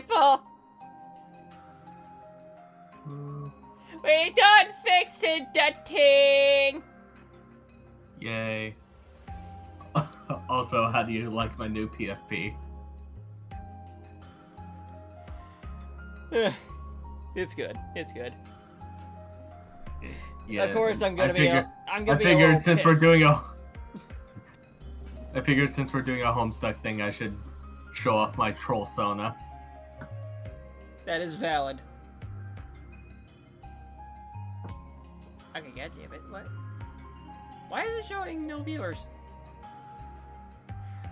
people. We done fixing the thing. Yay. Also, how do you like my new PFP? It's good. It's good. Yeah, of course, I'm gonna be. I'm gonna I be. figured since we're pissed. doing a. I figured since we're doing a Homestuck thing, I should show off my troll sona. That is valid. Okay, goddammit, it. What? Why is it showing no viewers?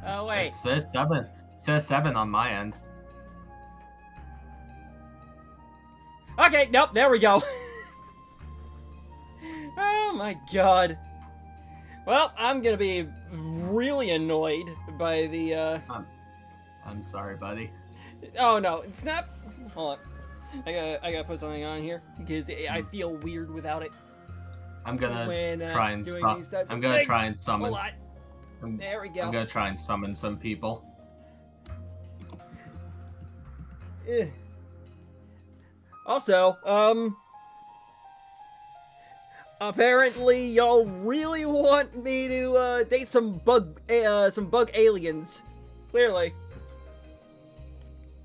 Oh, wait. It says 7. It says 7 on my end. Okay, nope, there we go. Oh my god. Well, I'm gonna be really annoyed by the, I'm sorry, buddy. Oh, no, it's not... Hold on. I gotta put something on here, because I feel weird without it. I'm gonna when, try and doing stop. I'm gonna try and summon. Hold on. There we go. I'm gonna try and summon some people. Also, apparently y'all really want me to date some bug aliens. Clearly.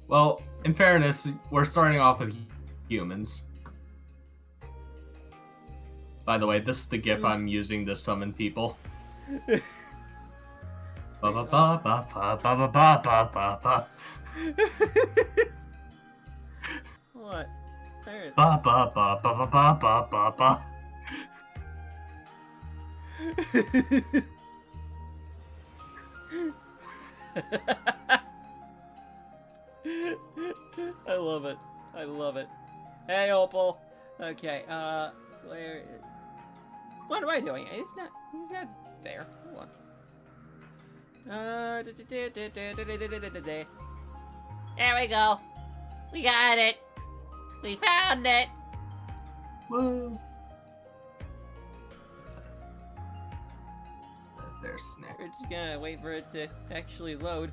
Well, in fairness, we're starting off with humans. By the way, this is the GIF I'm using to summon people. Ba ba ba ba ba ba ba ba ba ba. What? There. Ba ba ba ba ba ba ba ba ba. I love it. I love it. Hey, Opal. Okay, where... What am I doing? He's not there. Hold on. There we go. We got it. We found it. Woo. There's Snick. We're just gonna wait for it to actually load.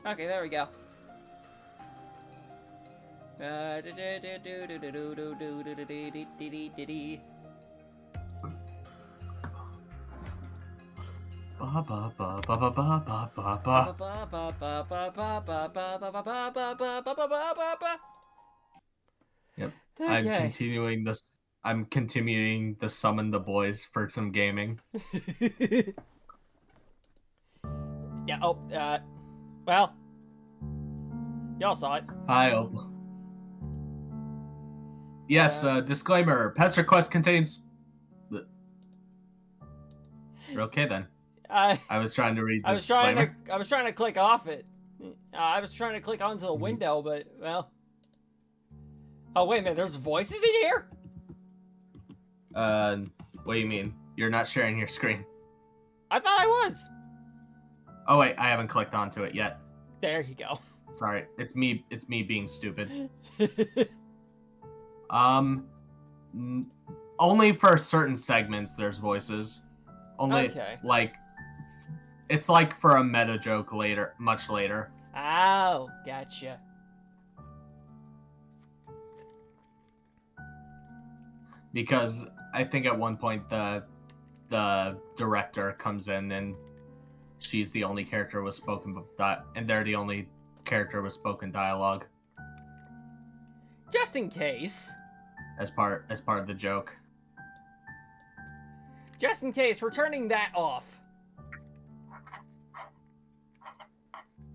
Okay, there we go. Ba ba ba ba ba ba ba ba ba. Yep. Okay. I'm continuing to summon the boys for some gaming. Yeah, well, y'all saw it. Hi, Opal. Yes, disclaimer, Pesterquest contains... Okay, then. I was trying to read the disclaimer. I was trying to click off it. I was trying to click onto the window, but, well... Oh, wait a minute, there's voices in here? What do you mean? You're not sharing your screen? I thought I was. Oh wait, I haven't clicked onto it yet. There you go. Sorry, it's me being stupid. Only for certain segments there's voices. Only, okay. Like, it's like for a meta joke later, much later. Oh, gotcha. Because I think at one point the director comes in and she's the only character with spoken and they're the only character with spoken dialogue. Just in case. As part of the joke. Just in case, we're turning that off.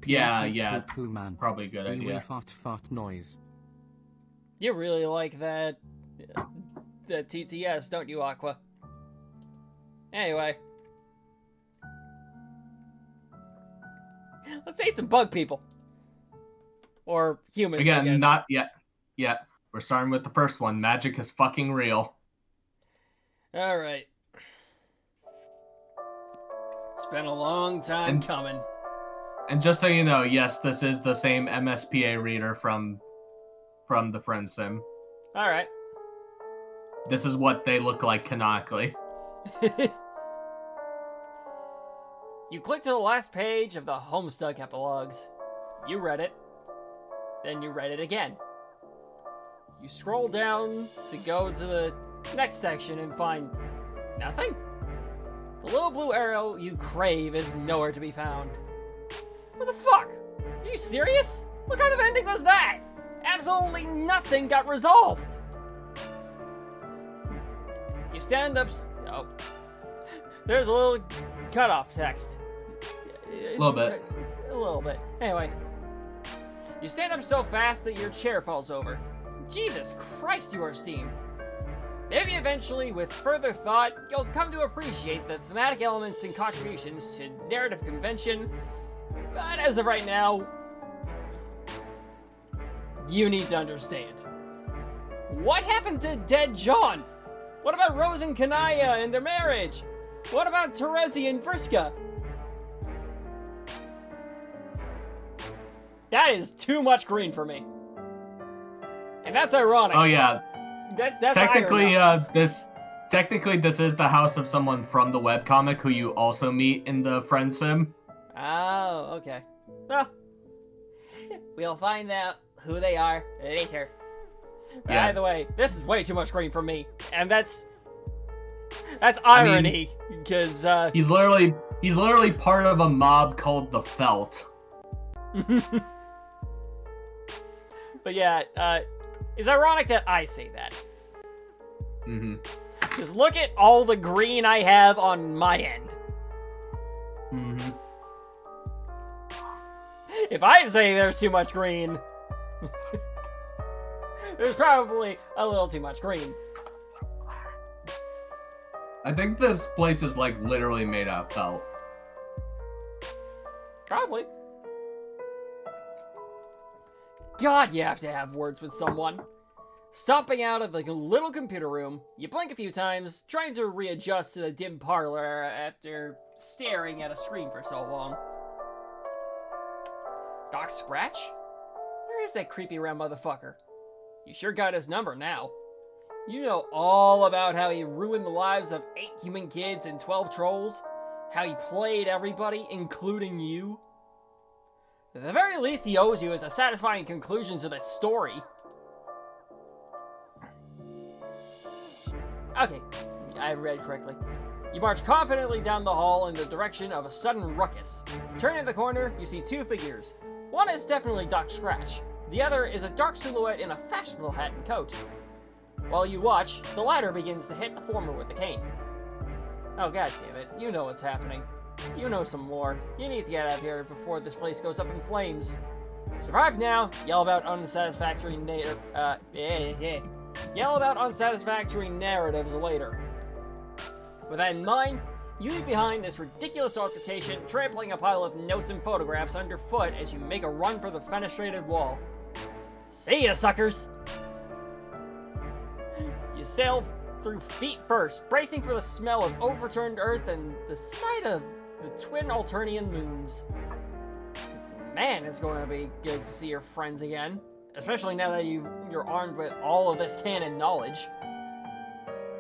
Yeah. Poo man. Probably a good idea. Fart noise. You really like that the TTS, don't you, Aqua? Anyway. Let's date some bug people. Or humans, Again, I guess. not yet. Yeah. We're starting with the first one. Magic is fucking real. Alright. It's been a long time coming. And just so you know, yes, this is the same MSPA reader from the Friend Sim. Alright. This is what they look like canonically. You click to the last page of the Homestuck epilogues. You read it. Then you read it again. You scroll down to go to the next section and find nothing. The little blue arrow you crave is nowhere to be found. What the fuck? Are you serious? What kind of ending was that? Absolutely nothing got resolved. You stand up. Oh. There's a little cutoff text. A little bit. A little bit. Anyway. You stand up so fast that your chair falls over. Jesus Christ, you are steamed. Maybe eventually, with further thought, you'll come to appreciate the thematic elements and contributions to narrative convention. But as of right now, you need to understand. What happened to dead John? What about Rose and Kanaya and their marriage? What about Terezi and Vriska? That is too much green for me. And that's ironic. Oh yeah. That's technically this is the house of someone from the webcomic who you also meet in the friend sim. Oh, okay. Well, we'll find out who they are later. Yeah. By the way, this is way too much green for me, and that's irony, because he's literally part of a mob called the Felt. But yeah, it's ironic that I say that. Mm-hmm. Because look at all the green I have on my end. Mm-hmm. If I say there's too much green, there's probably a little too much green. I think this place is like literally made out of felt. Probably. God, you have to have words with someone. Stomping out of the little computer room, you blink a few times, trying to readjust to the dim parlor after staring at a screen for so long. Doc Scratch? Where is that creepy round motherfucker? You sure got his number now. You know all about how he ruined the lives of 8 human kids and 12 trolls. How he played everybody, including you. At the very least he owes you is a satisfying conclusion to this story. Okay, I read correctly. You march confidently down the hall in the direction of a sudden ruckus. Turning the corner, you see 2 figures. One is definitely Doc Scratch. The other is a dark silhouette in a fashionable hat and coat. While you watch, the latter begins to hit the former with a cane. Oh god damn it, you know what's happening. You know some lore. You need to get out of here before this place goes up in flames. Survive now, yell about unsatisfactory yell about unsatisfactory narratives later. With that in mind, you leave behind this ridiculous altercation, trampling a pile of notes and photographs underfoot as you make a run for the fenestrated wall. See ya, suckers! You sail through feet first, bracing for the smell of overturned earth and the sight of the twin Alternian moons. Man, it's going to be good to see your friends again, especially now that you're armed with all of this canon knowledge.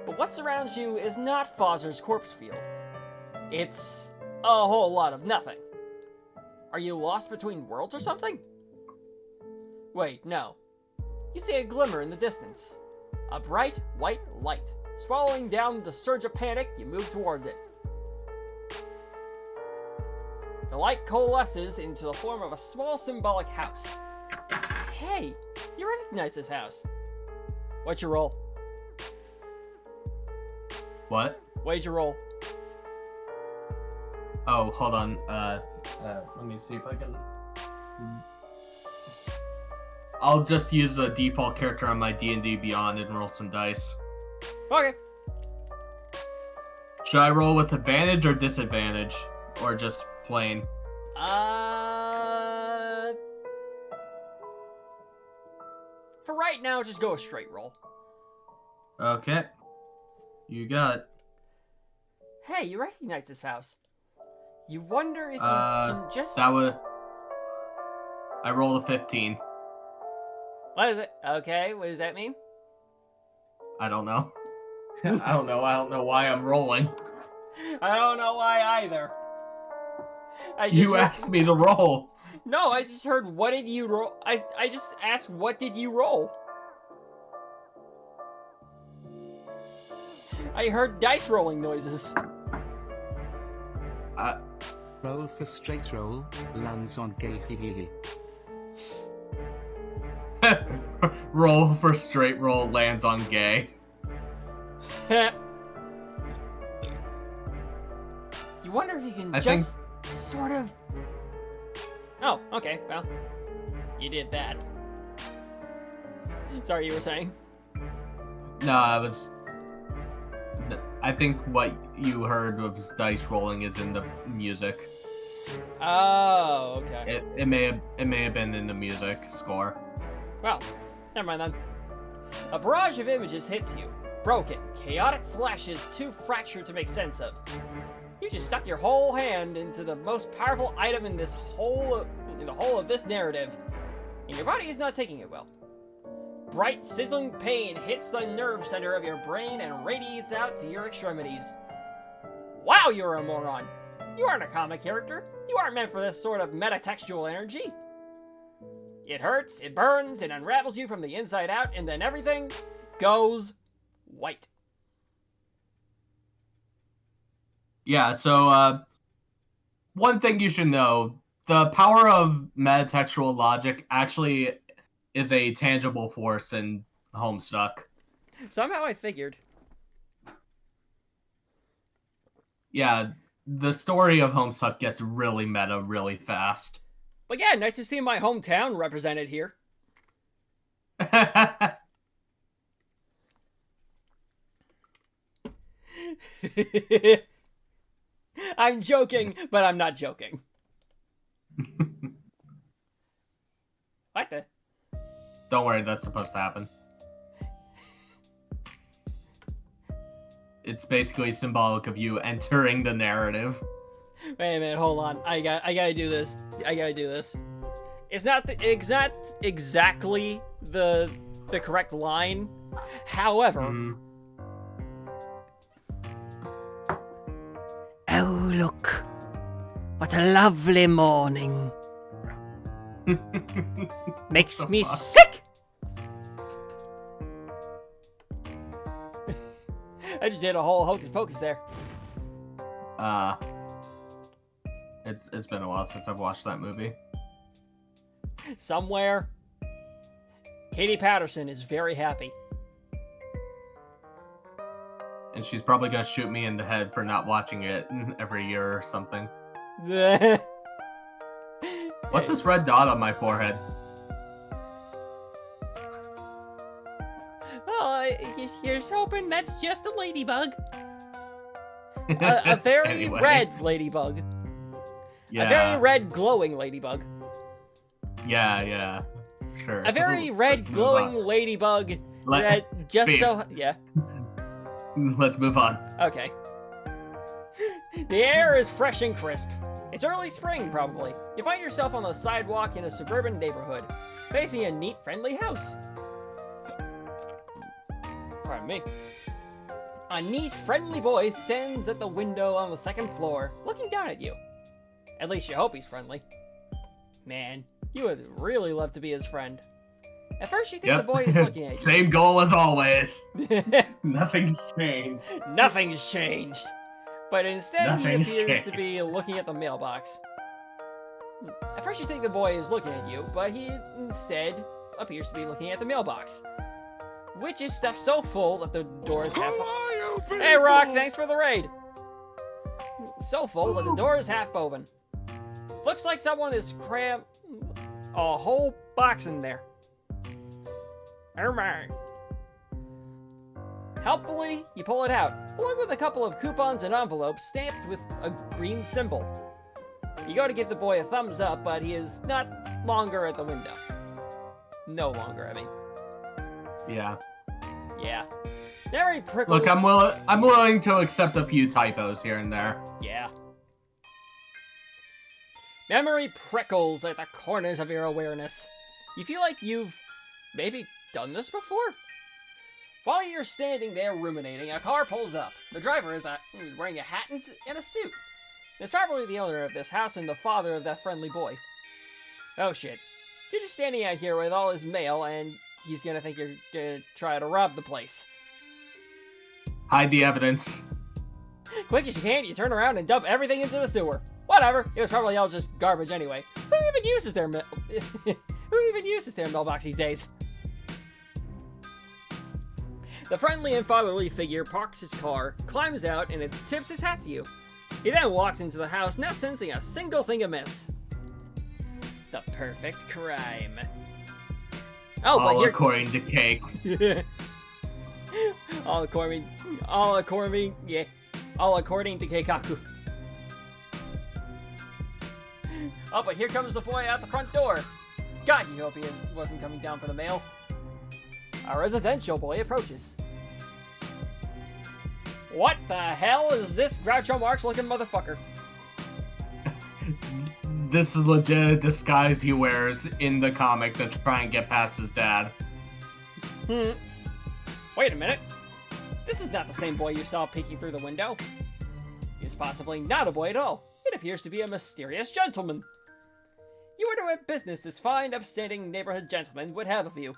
But what surrounds you is not Fozzer's corpse field. It's a whole lot of nothing. Are you lost between worlds or something? Wait, no. You see a glimmer in the distance. A bright, white light. Swallowing down the surge of panic, you move towards it. The light coalesces into the form of a small symbolic house. Hey, you recognize this house. What's your roll? What? What'd you roll? Oh, hold on. Let me see if I can. I'll just use the default character on my D&D Beyond and roll some dice. Okay. Should I roll with advantage or disadvantage, or just plain? For right now, just go a straight roll. Okay. You got it. Hey, you recognize this house. You wonder if you can just... That would... I rolled a 15. What is it? Okay, what does that mean? I don't know. I don't know why I'm rolling. I don't know why either. You asked me to roll. No, I just heard, what did you roll? I just asked, what did you roll? I heard dice rolling noises. Roll for straight roll, lands on gay hee. Roll for straight roll, lands on gay. You wonder if you can sort of... Oh, okay, well, you did that. Sorry, you were saying? No, I think what you heard was dice rolling is in the music. Oh, okay. It may have been in the music score. Well, never mind then. A barrage of images hits you. Broken, chaotic flashes too fractured to make sense of. You just stuck your whole hand into the most powerful item in the whole of this narrative, and your body is not taking it well. Bright, sizzling pain hits the nerve center of your brain and radiates out to your extremities. Wow, you're a moron! You aren't a comic character. You aren't meant for this sort of metatextual energy. It hurts, it burns, it unravels you from the inside out, and then everything goes white. Yeah, so, one thing you should know, the power of metatextual logic actually is a tangible force in Homestuck. Somehow I figured. Yeah, the story of Homestuck gets really meta really fast. But yeah, nice to see my hometown represented here. I'm joking, but I'm not joking. What the? Don't worry, that's supposed to happen. It's basically symbolic of you entering the narrative. Wait a minute, hold on. I gotta do this. It's not exactly the correct line. However, oh look, what a lovely morning. Makes me sick. I just did a whole hocus pocus there. It's been a while since I've watched that movie. Somewhere, Katie Patterson is very happy. And she's probably gonna shoot me in the head for not watching it every year or something. What's this red dot on my forehead? Oh, here's hoping that's just a ladybug. A very Anyway. red ladybug. Yeah. A very red glowing ladybug. Yeah, sure. A very red Let's move glowing on. ladybug that just Sbeve. yeah. Let's move on. Okay. The air is fresh and crisp. It's early spring, probably. You find yourself on the sidewalk in a suburban neighborhood, facing a neat, friendly house. Pardon me. A neat, friendly boy stands at the window on the second floor, looking down at you. At least you hope he's friendly. Man, you would really love to be his friend. At first you think the boy is looking at you. Same goal as always. Nothing's changed. Nothing's changed. But instead Nothing's he appears to changed. be looking at the mailbox. At first you think the boy is looking at you, but he instead appears to be looking at the mailbox. Which is stuffed so full that the door is half... Hey Rock, thanks for the raid! So full that the door is half open. Looks like someone has crammed a whole box in there. Oh my. Helpfully, you pull it out, along with a couple of coupons and envelopes stamped with a green symbol. You go to give the boy a thumbs up, but he is not longer at the window. No longer, I mean. Yeah. Yeah. Mary prickles... Look, I'm willing to accept a few typos here and there. Yeah. Memory prickles at the corners of your awareness. You feel like you've maybe done this before? While you're standing there ruminating, a car pulls up. The driver is wearing a hat and a suit. It's probably the owner of this house and the father of that friendly boy. Oh shit. You're just standing out here with all his mail, and he's gonna think you're gonna try to rob the place. Hide the evidence. Quick as you can, you turn around and dump everything into the sewer. Whatever, it was probably all just garbage anyway. Who even uses their mailbox these days? The friendly and fatherly figure parks his car, climbs out, and it tips his hat to you. He then walks into the house, not sensing a single thing amiss. The perfect crime. Oh, but All here... according to Cake. all according to Keikaku. Oh, but here comes the boy out the front door. God, you hope he wasn't coming down for the mail. A residential boy approaches. What the hell is this Groucho Marx looking motherfucker? This is legit a disguise he wears in the comic to try and get past his dad. Wait a minute. This is not the same boy you saw peeking through the window. He is possibly not a boy at all. It appears to be a mysterious gentleman. You wonder what business this fine, upstanding neighborhood gentleman would have of you.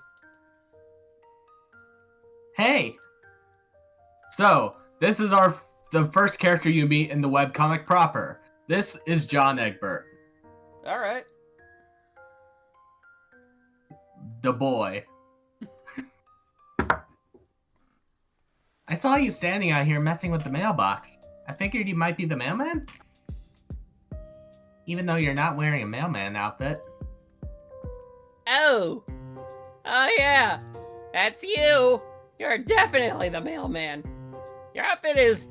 Hey! So, this is the first character you meet in the webcomic proper. This is John Egbert. Alright. The boy. I saw you standing out here messing with the mailbox. I figured you might be the mailman? Even though you're not wearing a mailman outfit. Oh! Oh yeah! That's you! You're definitely the mailman. Your outfit is...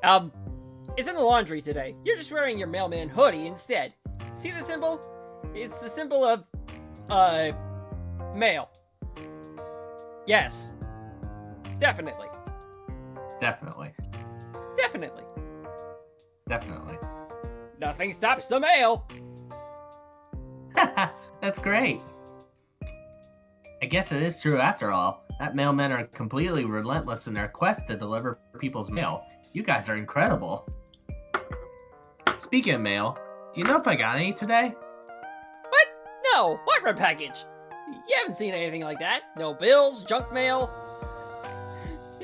it's in the laundry today. You're just wearing your mailman hoodie instead. See the symbol? It's the symbol of... mail. Yes. Definitely. Definitely. Definitely. Definitely. Nothing stops the mail. That's great. I guess it is true after all. That mailmen are completely relentless in their quest to deliver people's mail. You guys are incredible. Speaking of mail, do you know if I got any today? What? No. What red package? You haven't seen anything like that. No bills, junk mail.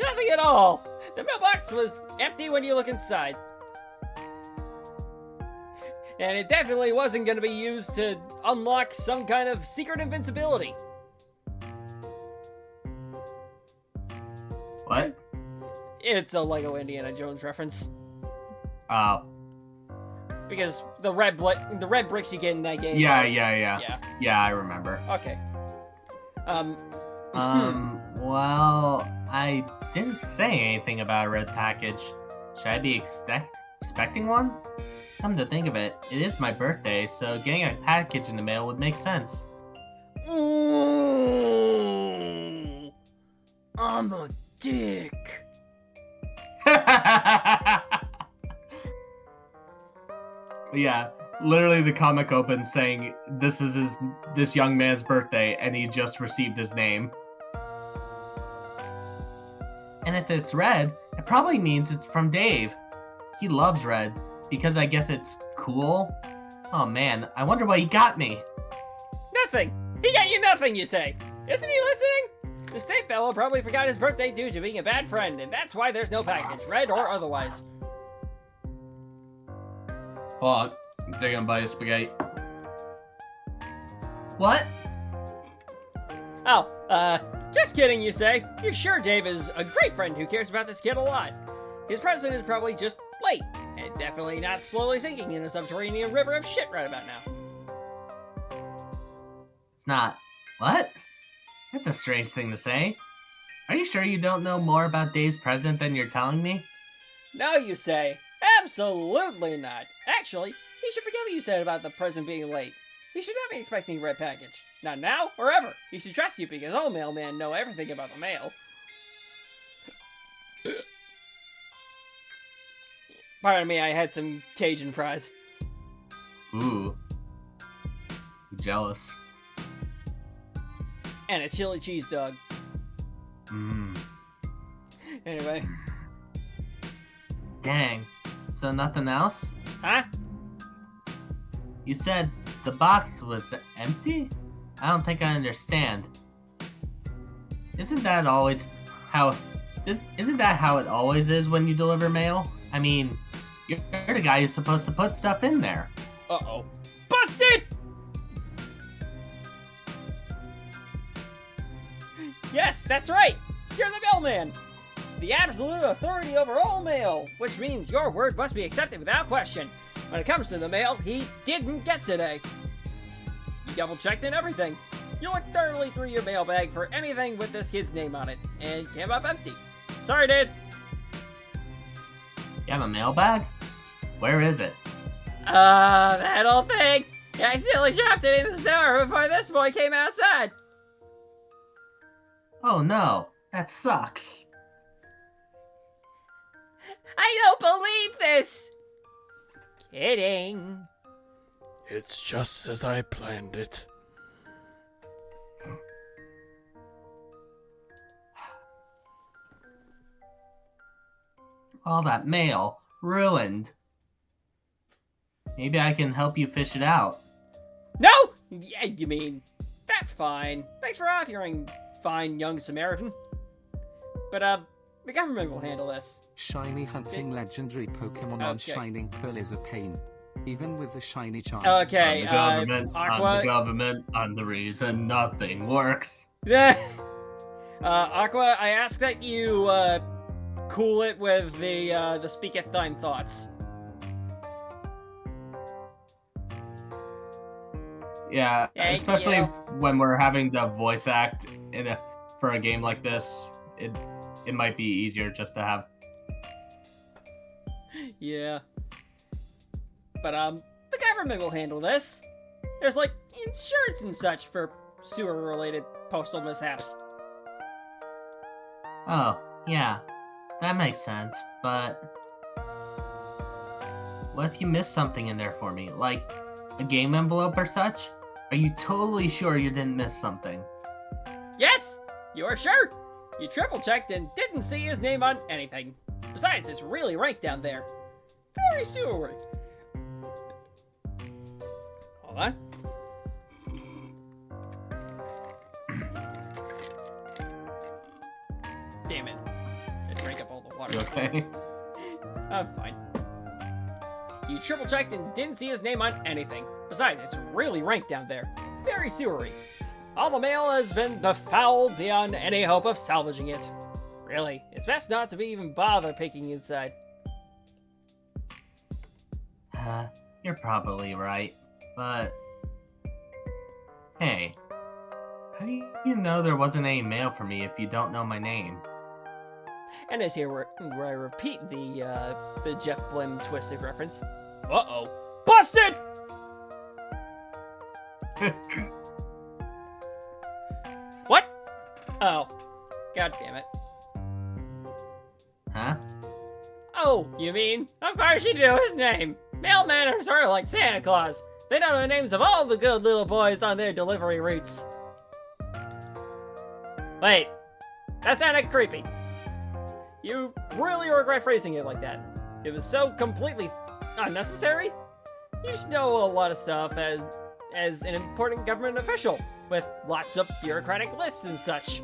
Nothing at all. The mailbox was empty when you look inside. And it definitely wasn't going to be used to unlock some kind of secret invincibility. What? It's a Lego Indiana Jones reference. Oh. Because the red bricks you get in that game. Yeah. Yeah. Yeah, I remember. Okay. Well, I didn't say anything about a red package. Should I be expecting one? Come to think of it, it is my birthday, so getting a package in the mail would make sense. Ooh, I'm a dick. Yeah, literally the comic opens saying this is this young man's birthday and he just received his name. And if it's red, it probably means it's from Dave. He loves red, because I guess it's cool. Oh man, I wonder what he got me. Nothing. He got you nothing, you say. Isn't he listening? The state fellow probably forgot his birthday due to being a bad friend, and that's why there's no package, red or otherwise. Hold on, I'm taking a bite of spaghetti. What? Oh, just kidding, you say. You're sure Dave is a great friend who cares about this kid a lot. His present is probably just late, and definitely not slowly sinking in a subterranean river of shit right about now. It's not. What? That's a strange thing to say. Are you sure you don't know more about Dave's present than you're telling me? No, you say. Absolutely not. Actually, he should forget what you said about the present being late. He should not be expecting a red package. Not now or ever. He should trust you because all mailmen know everything about the mail. Pardon me, I had some Cajun fries. Ooh. I'm jealous. And a chili cheese dog. Mmm. Anyway. Dang. So nothing else? Huh? You said the box was empty? I don't think I understand. Isn't that how it always is when you deliver mail? I mean, you're the guy who's supposed to put stuff in there. Uh-oh. Busted! Yes, that's right! You're the mailman! The absolute authority over all mail, which means your word must be accepted without question. When it comes to the mail, he didn't get today. You double-checked and everything. You looked thoroughly through your mailbag for anything with this kid's name on it, and came up empty. Sorry, dude. You have a mailbag? Where is it? That old thing! I accidentally dropped it in the sewer before this boy came outside. Oh no, that sucks. I don't believe this! Kidding. It's just as I planned it. All that mail, ruined. Maybe I can help you fish it out. No! Yeah, you mean, that's fine. Thanks for offering, fine young Samaritan. But, the government will handle this. Shiny hunting legendary Pokemon on Okay. Shining Pearl is a pain. Even with the shiny charm. Okay, I'm the government, Aqua... I'm the government, I'm the reason nothing works. Aqua, I ask that you, cool it with the speaketh thine thoughts. Yeah, Thank especially you. when we're having the voice act for a game like this, it might be easier just to have. Yeah. But, the government will handle this. There's, like, insurance and such for sewer-related postal mishaps. Oh, yeah, that makes sense, but what if you missed something in there for me, like a game envelope or such? Are you totally sure you didn't miss something? Yes! You are sure! You triple-checked and didn't see his name on anything. Besides, it's really ranked down there. Very sewery. Hold on. Damn it. I drank up all the water. You okay? I'm fine. You triple-checked and didn't see his name on anything. Besides, it's really ranked down there. Very sewery. All the mail has been befouled beyond any hope of salvaging it. Really, it's best not to even bother peeking inside. You're probably right, but hey, how do you know there wasn't any mail for me if you don't know my name? And it's here where I repeat the Jeff Blim twisted reference. Uh-oh. Busted! What? Oh. God damn it. Huh? Oh, you mean? Of course you do his name. Mailmen are sort of like Santa Claus. They know the names of all the good little boys on their delivery routes. Wait. That sounded creepy. You really regret phrasing it like that. It was so completely unnecessary. You just know a lot of stuff as an important government official, with lots of bureaucratic lists and such.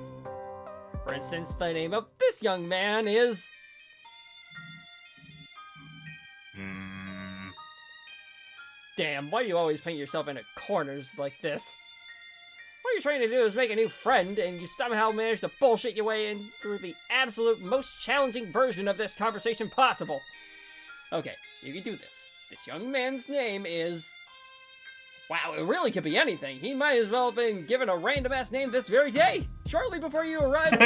For instance, the name of this young man is... Damn, why do you always paint yourself into corners like this? What you're trying to do is make a new friend, and you somehow manage to bullshit your way in through the absolute most challenging version of this conversation possible. Okay, you can do this. This young man's name is... Wow, it really could be anything. He might as well have been given a random-ass name this very day, shortly before you arrived.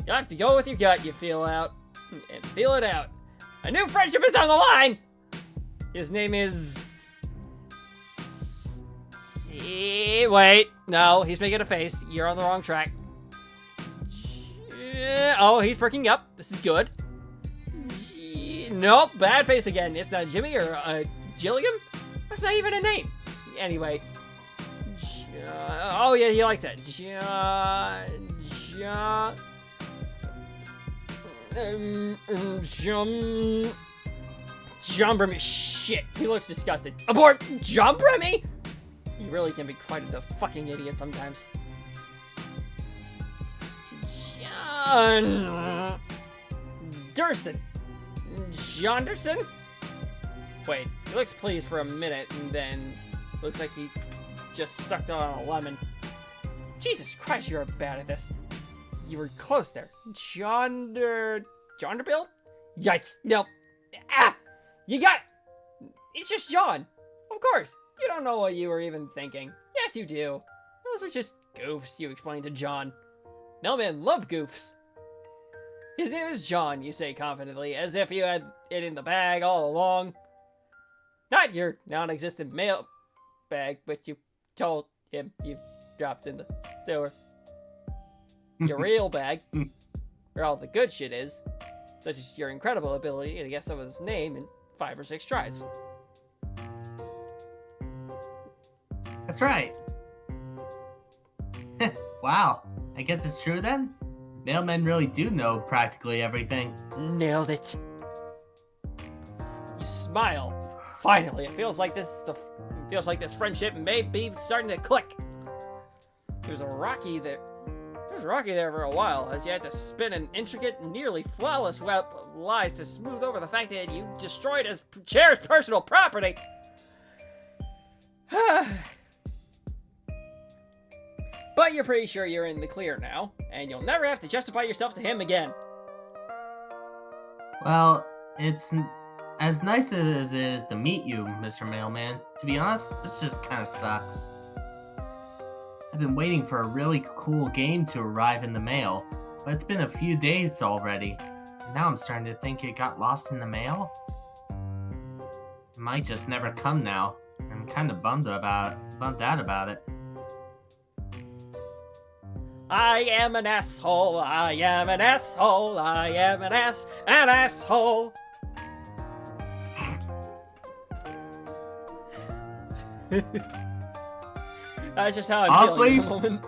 You'll have to go with your gut, you feel out. And feel it out. A new friendship is on the line! His name is... Wait, no, he's making a face. You're on the wrong track. Oh, he's perking up. This is good. Nope, bad face again. It's not Jimmy or Gilliam? That's not even a name. Anyway. Oh yeah, he likes that. John Bremy. Shit, he looks disgusted. Abort! John Bremy? You really can be quite a fucking idiot sometimes. John Durson. Jonderson? Wait, he looks pleased for a minute and then looks like he just sucked on a lemon. Jesus Christ, you're bad at this. You were close there. Jonderbilt? Yikes, no. Ah! You got it! It's just John. Of course. You don't know what you were even thinking. Yes, you do. Those are just goofs, you explained to John. Mailmen love goofs. His name is John, you say confidently, as if you had it in the bag all along. Not your non-existent mail bag, but you told him you dropped in the sewer. Your real bag, where all the good shit is, such as your incredible ability to guess someone's name in 5 or 6 tries. That's right. Wow, I guess it's true then? Mailmen really do know practically everything. Nailed it. You smile. Finally, it feels like this friendship may be starting to click. It was rocky there for a while, as you had to spin an intricate, nearly flawless web of lies to smooth over the fact that you destroyed his cherished personal property. But you're pretty sure you're in the clear now, and you'll never have to justify yourself to him again. Well, it's as nice as it is to meet you, Mr. Mailman. To be honest, this just kind of sucks. I've been waiting for a really cool game to arrive in the mail, but it's been a few days already. And now I'm starting to think it got lost in the mail. It might just never come now. I'm kind of bummed out about it. I am an asshole, I am an asshole, I am an asshole. That's just how I'm feeling at the moment.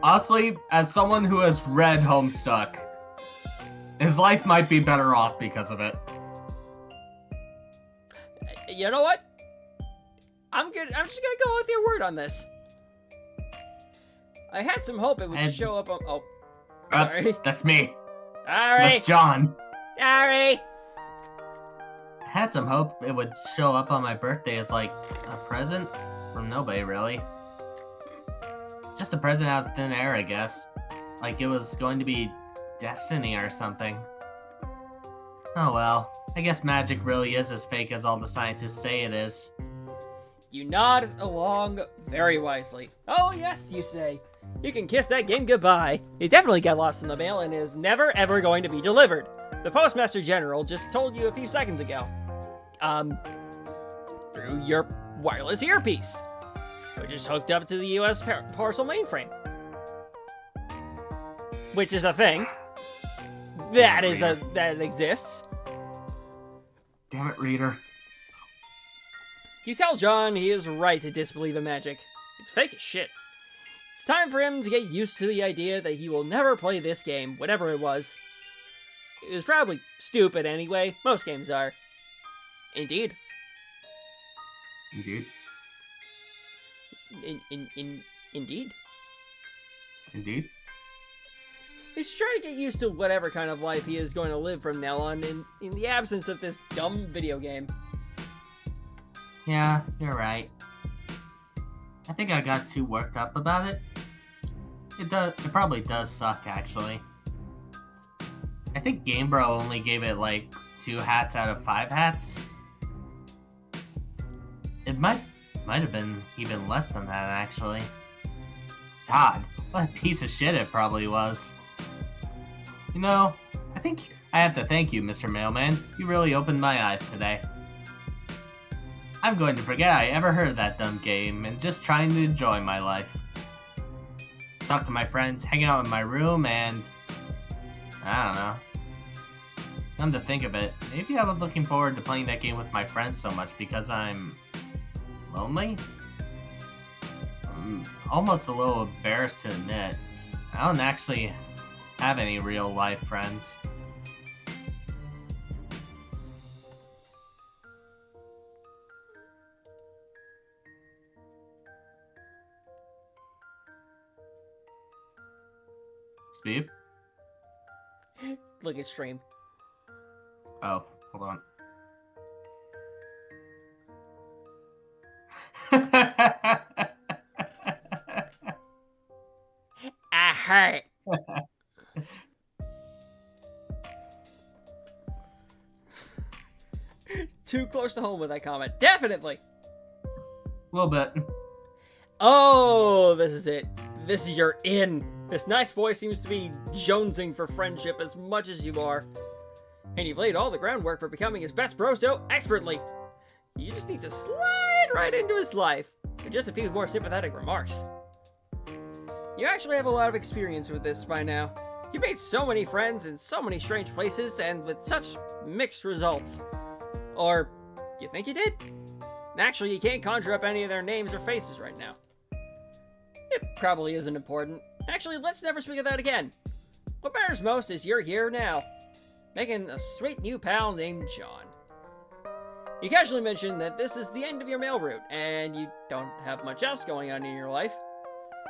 Honestly, as someone who has read Homestuck, his life might be better off because of it. You know what? I'm just gonna go with your word on this. I had some hope it would show up on... Oh, sorry. That's me. Sorry. That's John. Sorry. I had some hope it would show up on my birthday as, like, a present from nobody, really. Just a present out of thin air, I guess. Like it was going to be destiny or something. Oh well. I guess magic really is as fake as all the scientists say it is. You nod along very wisely. Oh yes, you say. You can kiss that game goodbye. It definitely got lost in the mail and is never ever going to be delivered. The Postmaster General just told you a few seconds ago. Through your wireless earpiece, which is hooked up to the US parcel mainframe. Which is a thing. That exists. Damn it, reader. You tell John he is right to disbelieve in magic. It's fake as shit. It's time for him to get used to the idea that he will never play this game, whatever it was. It was probably stupid anyway. Most games are. Indeed. Indeed. Indeed. Indeed. He's trying to get used to whatever kind of life he is going to live from now on in the absence of this dumb video game. Yeah, you're right. I think I got too worked up about it. It probably does suck, actually. I think GameBro only gave it like 2 hats out of 5 hats. It might have been even less than that, actually. God, what a piece of shit it probably was. You know, I think I have to thank you, Mr. Mailman. You really opened my eyes today. I'm going to forget I ever heard of that dumb game and just trying to enjoy my life. Talk to my friends, hang out in my room, and... I don't know. Come to think of it, maybe I was looking forward to playing that game with my friends so much because I'm... lonely? I'm almost a little embarrassed to admit. I don't actually have any real-life friends. Sbeve? Look at stream. Oh, hold on. I hurt. Too close to home with that comment. Definitely. A little bit. Oh, this is it. This is your in. This nice boy seems to be jonesing for friendship as much as you are. And you've laid all the groundwork for becoming his best bro so expertly. You just need to slide right into his life with just a few more sympathetic remarks. You actually have a lot of experience with this by now. You've made so many friends in so many strange places and with such mixed results. Or, you think you did? Actually, you can't conjure up any of their names or faces right now. It probably isn't important. Actually, let's never speak of that again. What matters most is you're here now, making a sweet new pal named John. You casually mentioned that this is the end of your mail route, and you don't have much else going on in your life.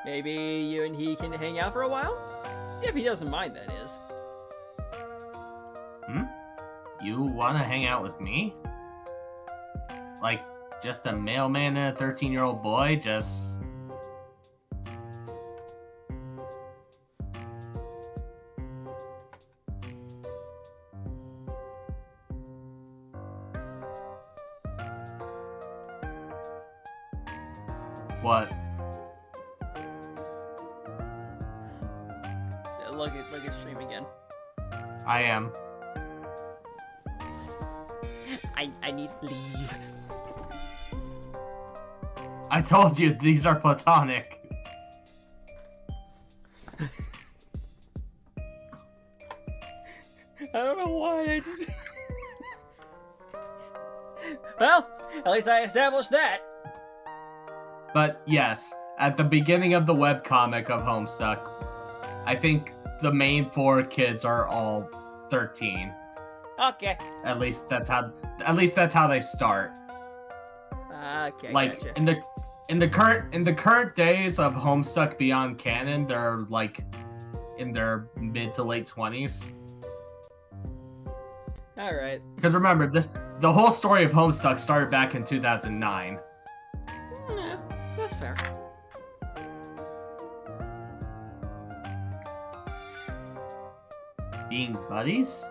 Maybe you and he can hang out for a while? If he doesn't mind, that is. You want to hang out with me? Like, just a mailman and a 13-year-old boy, just... What? Look at stream again. I am. I need to leave. I told you, these are platonic. I don't know why, I just... Well, at least I established that. But yes, at the beginning of the webcomic of Homestuck, I think the main 4 kids are all 13. Okay. At least that's how they start. Okay, Like gotcha. in the current days of Homestuck Beyond Canon, they're like in their mid to late 20s. All right. Because remember, the whole story of Homestuck started back in 2009. Yeah, that's fair. Being buddies?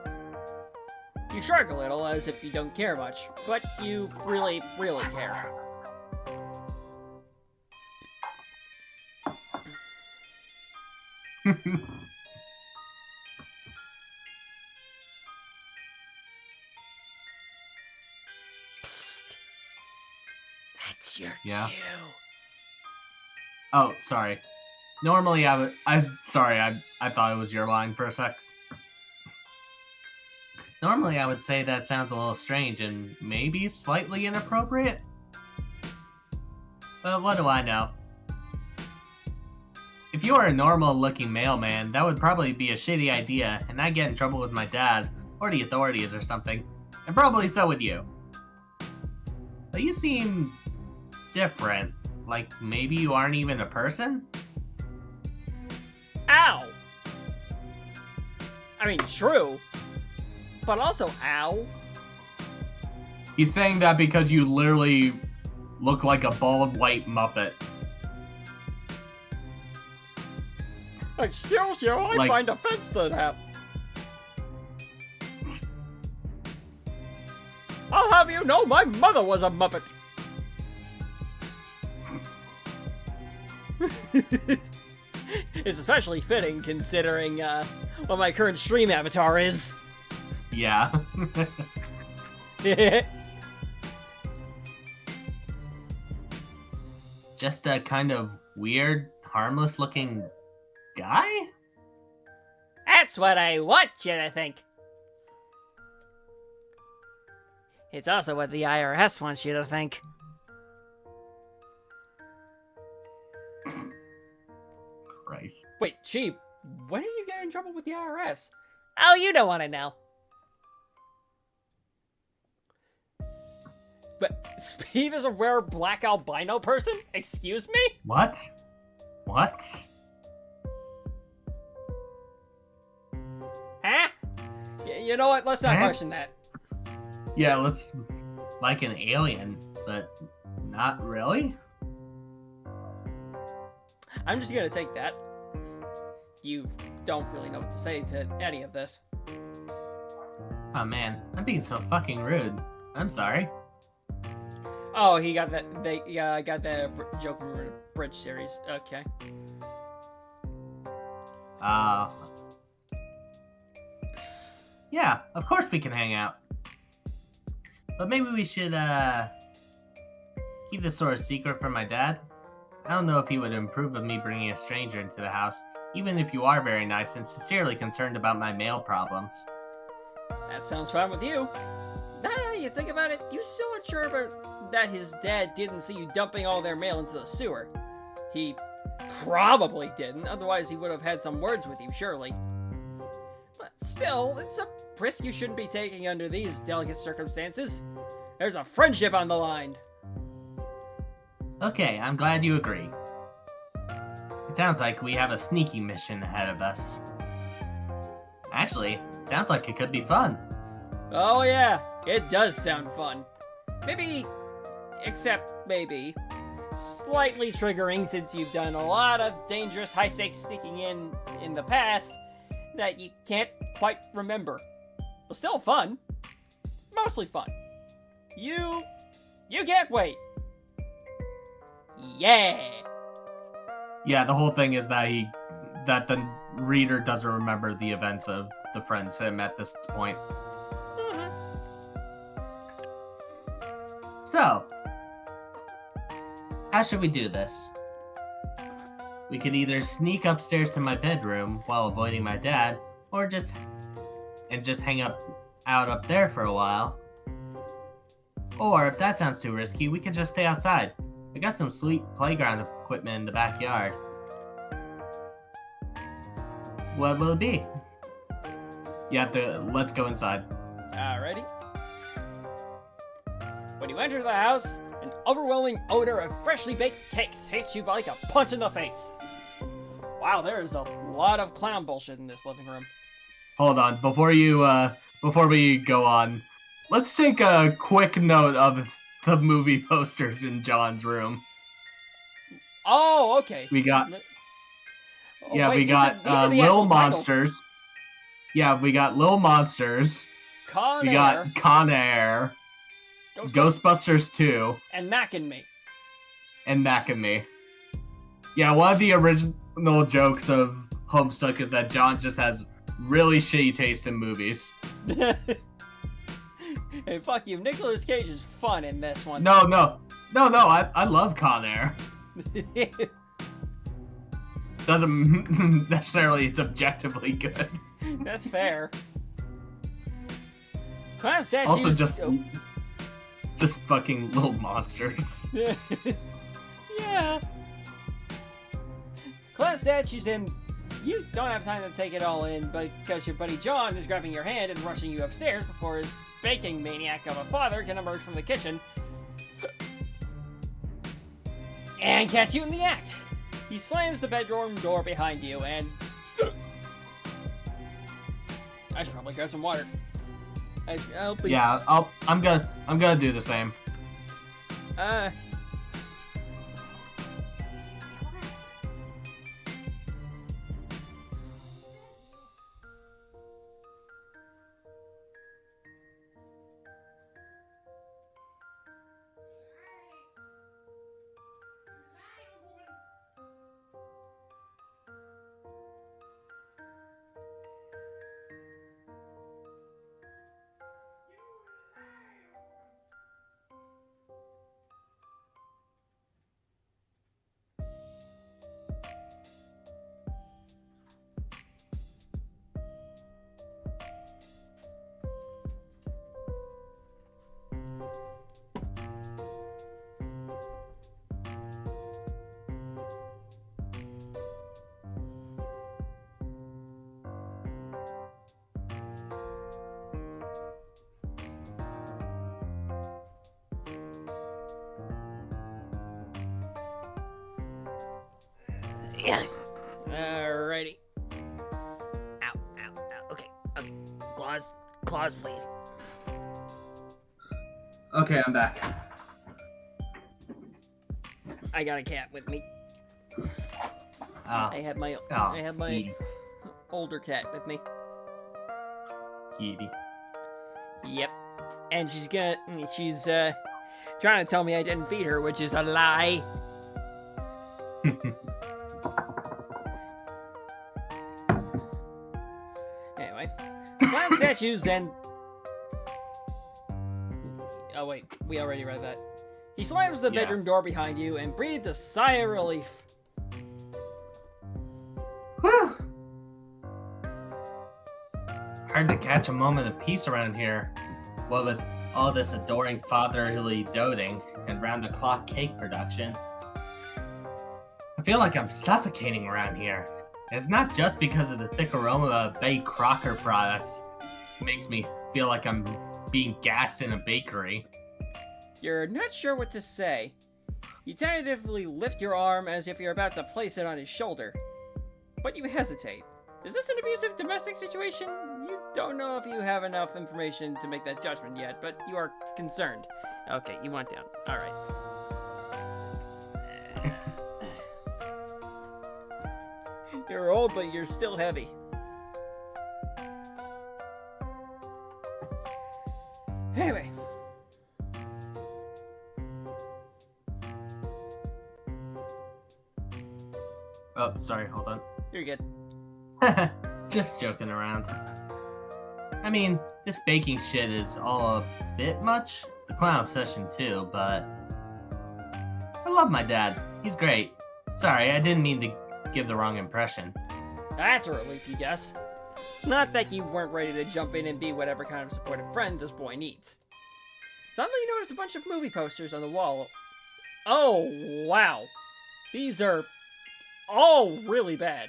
You shrug a little as if you don't care much, but you really, really care. Psst. That's your Yeah. cue. Oh, sorry. Normally I thought it was your line for a sec. Normally I would say that sounds a little strange and maybe slightly inappropriate. But what do I know? If you were a normal-looking mailman, that would probably be a shitty idea, and I'd get in trouble with my dad, or the authorities or something. And probably so would you. But you seem different. Like, maybe you aren't even a person? Ow! I mean, true. But also, ow. He's saying that because you literally look like a bald white Muppet. Excuse you, I Like- find offense to that. I'll have you know my mother was a Muppet. It's especially fitting considering what my current stream avatar is. Yeah. Just a kind of weird, harmless looking guy? That's what I want you to think. It's also what the IRS wants you to think. Christ. Wait, Cheap, when did you get in trouble with the IRS? Oh, you don't want to know. But Sbeve is a rare black albino person? Excuse me? What? What? You know what? Let's not Huh? question that. Yeah, let's like an alien, but not really. I'm just gonna take that. You don't really know what to say to any of this. Oh man, I'm being so fucking rude. I'm sorry. Oh, he got that. Got that joke from the Bridge series. Okay. Yeah, of course we can hang out. But maybe we should, keep this sort of secret from my dad. I don't know if he would approve of me bringing a stranger into the house, even if you are very nice and sincerely concerned about my mail problems. That sounds fine with you. Now that you think about it, you still aren't sure about that his dad didn't see you dumping all their mail into the sewer. He probably didn't, otherwise he would have had some words with you, surely. But still, it's a risk you shouldn't be taking under these delicate circumstances. There's a friendship on the line. Okay, I'm glad you agree. It sounds like we have a sneaky mission ahead of us. Actually, it sounds like it could be fun. Oh yeah, it does sound fun. Maybe, slightly triggering since you've done a lot of dangerous high-stakes sneaking in the past that you can't quite remember. But still fun. Mostly fun. You can't wait. Yeah. Yeah, the whole thing is that the reader doesn't remember the events of the Friend Sim at this point. So, how should we do this? We could either sneak upstairs to my bedroom while avoiding my dad, or just hang out up there for a while. Or if that sounds too risky, we could just stay outside. I got some sweet playground equipment in the backyard. What will it be? Let's go inside. Alrighty. When you enter the house, an overwhelming odor of freshly baked cakes hits you like a punch in the face. Wow, there is a lot of clown bullshit in this living room. Hold on, before we go on, let's take a quick note of the movie posters in John's room. Oh, okay. We got these are the Little actual Monsters. Yeah, we got Little Monsters. Con We Air, got Con Air, Ghostbusters 2, and Mac and Me. and Mac and Me. Yeah, one of the original jokes of Homestuck is that John just has really shitty taste in movies. Hey, fuck you. Nicolas Cage is fun in this one. No, I love Con Air. Doesn't necessarily it's objectively good. That's fair. Clown statues. Also, just fucking Little Monsters. Yeah. Clown statues, and you don't have time to take it all in because your buddy John is grabbing your hand and rushing you upstairs before his baking maniac of a father can emerge from the kitchen and catch you in the act. He slams the bedroom door behind you, and I should probably grab some water. Yeah, I'm gonna do the same. Alrighty. Ow. Okay. Claws. claws, please. Okay, I'm back. I got a cat with me. Oh, I have my Kitty. older cat with me. Kitty. Yep. And she's trying to tell me I didn't feed her, which is a lie. Anyway, clown statues and... Oh wait, we already read that. He slams the bedroom door behind you and breathed a sigh of relief. Whew. Hard to catch a moment of peace around here. What with all this adoring fatherly doting and round-the-clock cake production. I feel like I'm suffocating around here. And it's not just because of the thick aroma of baked Crocker products. It makes me feel like I'm being gassed in a bakery. You're not sure what to say. You tentatively lift your arm as if you're about to place it on his shoulder. But you hesitate. Is this an abusive domestic situation? You don't know if you have enough information to make that judgment yet, but you are concerned. Okay, you want down. Alright. You're old, but you're still heavy. Anyway. Oh, sorry, hold on. You're good. Just joking around. I mean, this baking shit is all a bit much. The clown obsession too, but... I love my dad. He's great. Sorry, I didn't mean to give the wrong impression. That's a relief, you guess. Not that you weren't ready to jump in and be whatever kind of supportive friend this boy needs. Suddenly you noticed a bunch of movie posters on the wall. Oh, wow. These are all really bad.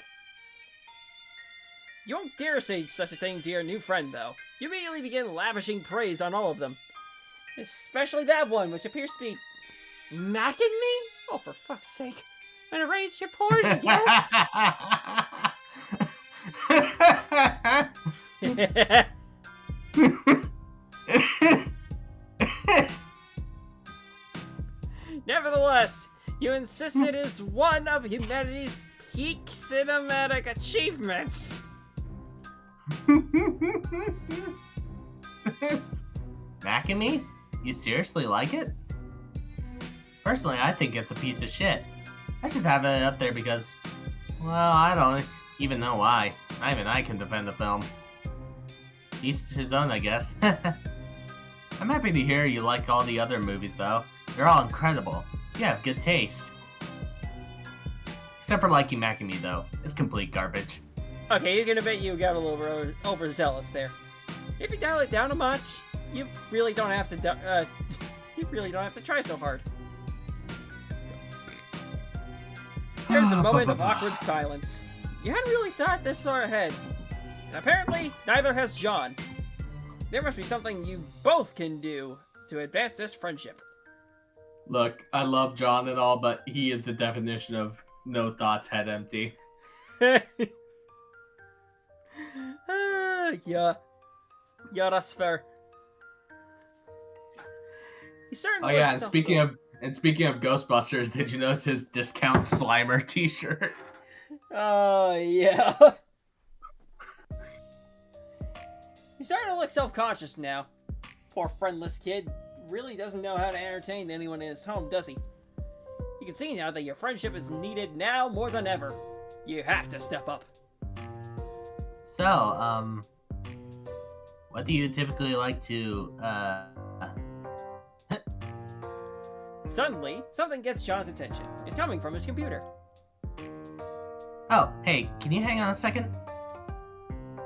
You won't dare say such a thing to your new friend, though. You immediately begin lavishing praise on all of them. Especially that one, which appears to be... macking me? Oh, for fuck's sake. An arranged your Porsche, yes! Nevertheless, you insist it is one of humanity's peak cinematic achievements. Macking me? You seriously like it? Personally, I think it's a piece of shit. I just have it up there because, well, I don't even know why. Not even I can defend the film. Each his own, I guess. I'm happy to hear you like all the other movies, though. They're all incredible. You have good taste. Except for liking Mackie Me, though. It's complete garbage. Okay, you're gonna bet you got a little overzealous there. If you dial it down a much, you really don't have to. You really don't have to try so hard. There's a moment of awkward silence. You hadn't really thought this far ahead, and apparently neither has John. There must be something you both can do to advance this friendship. Look, I love John and all, but he is the definition of no thoughts, head empty. Yeah, that's fair. He certainly. Oh yeah, looks and speaking of Ghostbusters, did you notice his discount Slimer T-shirt? Oh yeah. He's starting to look self-conscious now. Poor friendless kid really doesn't know how to entertain anyone in his home, does he? You can see now that your friendship is needed now more than ever. You have to step up. So, what do you typically like to, Suddenly, something gets John's attention. It's coming from his computer. Oh, hey, can you hang on a second?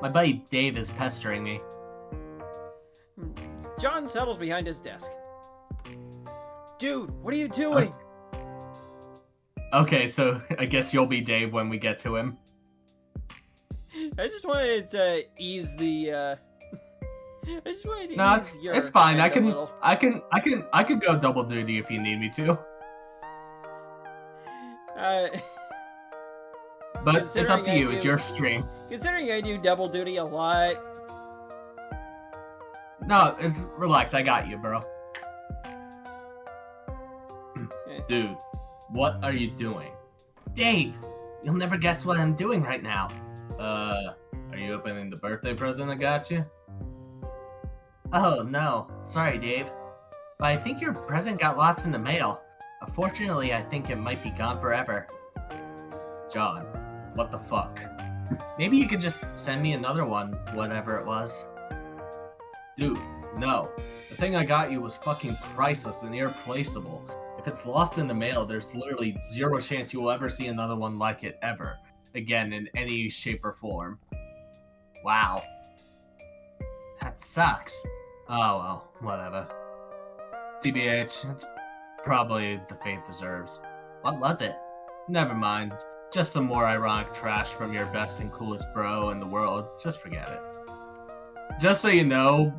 My buddy Dave is pestering me. John settles behind his desk. Dude, what are you doing? Okay, so I guess you'll be Dave when we get to him. I just wanted to ease the, I just wanted to No, ease your it's fine. I head a little. can go double duty if you need me to. But it's up to you. It's your stream. Considering I do double duty a lot, No, relax. I got you, bro. Dude, what are you doing? Dave, you'll never guess what I'm doing right now. Are you opening the birthday present I got you? Oh, no. Sorry, Dave. But I think your present got lost in the mail. Unfortunately, I think it might be gone forever. John, what the fuck? Maybe you could just send me another one, whatever it was. Dude, no. The thing I got you was fucking priceless and irreplaceable. If it's lost in the mail, there's literally zero chance you will ever see another one like it ever. Again, in any shape or form. Wow. That sucks. Oh well, whatever. TBH, it's probably the fate deserves. What was it? Never mind. Just some more ironic trash from your best and coolest bro in the world. Just forget it. Just so you know,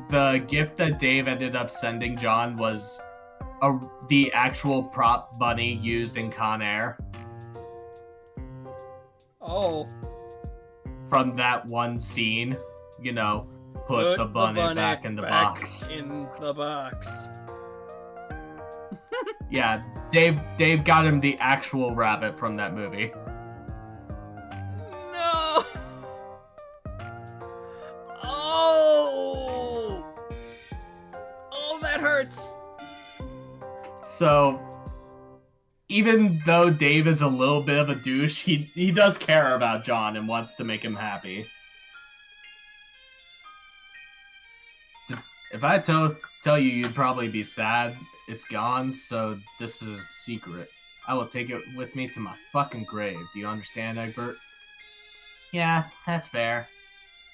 the gift that Dave ended up sending John was the actual prop bunny used in Con Air. Oh. From that one scene, you know, put the bunny back in the box. In the box. Yeah, Dave got him the actual rabbit from that movie. No. Oh. Oh, that hurts. So, even though Dave is a little bit of a douche, he does care about John and wants to make him happy. If I tell you, you'd probably be sad. It's gone, so this is a secret. I will take it with me to my fucking grave. Do you understand, Egbert? Yeah, that's fair.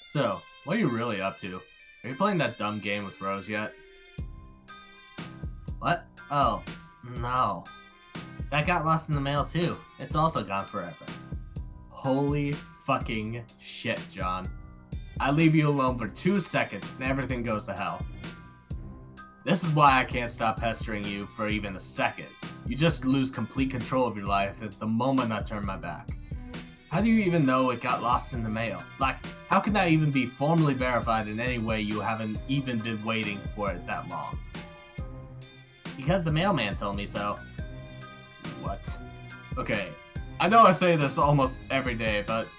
So, what are you really up to? Are you playing that dumb game with Rose yet? What? Oh, no. That got lost in the mail too. It's also gone forever. Holy fucking shit, John. I leave you alone for 2 seconds and everything goes to hell. This is why I can't stop pestering you for even a second. You just lose complete control of your life at the moment I turn my back. How do you even know it got lost in the mail? Like, how can that even be formally verified in any way you haven't even been waiting for it that long? Because the mailman told me so. What? Okay, I know I say this almost every day, but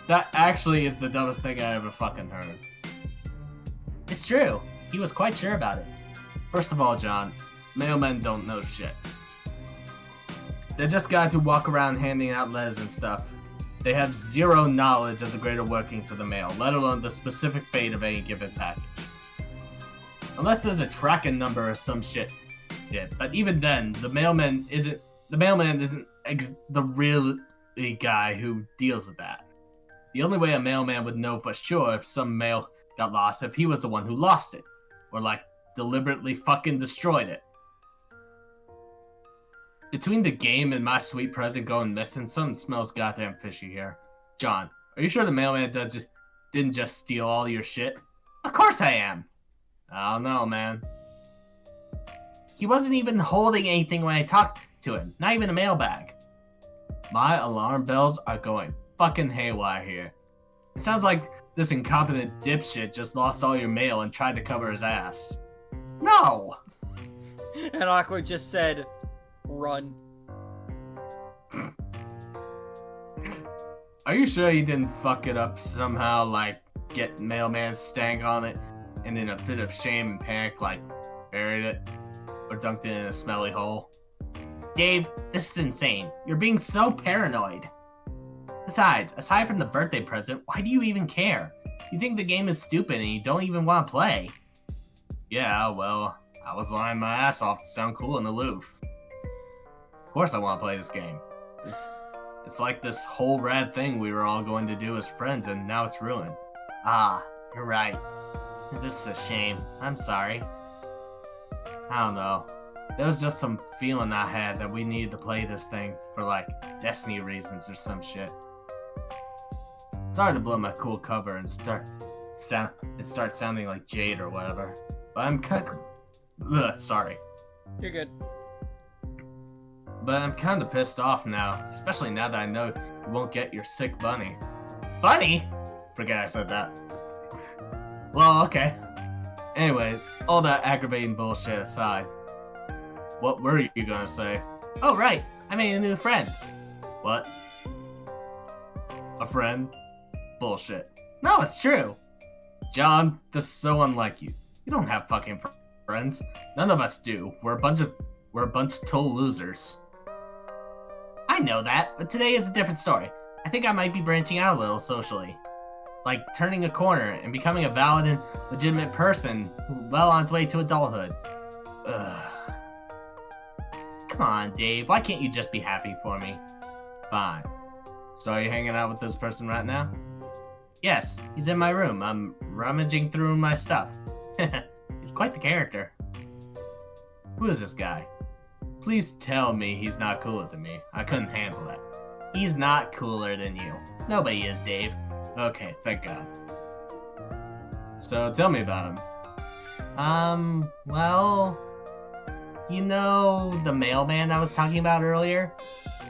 that actually is the dumbest thing I ever fucking heard. It's true. He was quite sure about it. First of all, John, mailmen don't know shit. They're just guys who walk around handing out letters and stuff. They have zero knowledge of the greater workings of the mail, let alone the specific fate of any given package. Unless there's a tracking number or some shit. Yeah, but even then, the mailman isn't the real guy who deals with that. The only way a mailman would know for sure if some mail got lost if he was the one who lost it. Or like, deliberately fucking destroyed it. Between the game and my sweet present going missing, something smells goddamn fishy here. John, are you sure the mailman didn't just steal all your shit? Of course I am! I don't know, man. He wasn't even holding anything when I talked to him, not even a mailbag. My alarm bells are going fucking haywire here. It sounds like this incompetent dipshit just lost all your mail and tried to cover his ass. No! And Awkward just said, run. Are you sure you didn't fuck it up somehow, like get mailman's stank on it, and in a fit of shame and panic, like buried it? Or dunked it in a smelly hole? Dave, this is insane. You're being so paranoid. Besides, aside from the birthday present, why do you even care? You think the game is stupid and you don't even want to play. Yeah, well, I was lying my ass off to sound cool and aloof. Of course I want to play this game. It's like this whole rad thing we were all going to do as friends and now it's ruined. Ah, you're right. This is a shame. I'm sorry. I don't know. There was just some feeling I had that we needed to play this thing for like destiny reasons or some shit. Sorry to blow my cool cover and start sounding like Jade or whatever. But I'm sorry. You're good. But I'm kind of pissed off now, especially now that I know you won't get your sick bunny. Bunny? Forget I said that. Well, okay. Anyways, all that aggravating bullshit aside, what were you gonna say? Oh, right, I made a new friend. What? A friend? Bullshit. No, it's true. John, this is so unlike you. You don't have fucking friends. None of us do. We're a bunch of total losers. I know that, but today is a different story. I think I might be branching out a little socially. Like turning a corner and becoming a valid and legitimate person well on its way to adulthood. Ugh. Come on, Dave. Why can't you just be happy for me? Fine. So are you hanging out with this person right now? Yes, he's in my room. I'm rummaging through my stuff. He's quite the character. Who is this guy? Please tell me he's not cooler than me. I couldn't handle that. He's not cooler than you. Nobody is, Dave. Okay, thank God. So tell me about him. Well, you know the mailman I was talking about earlier?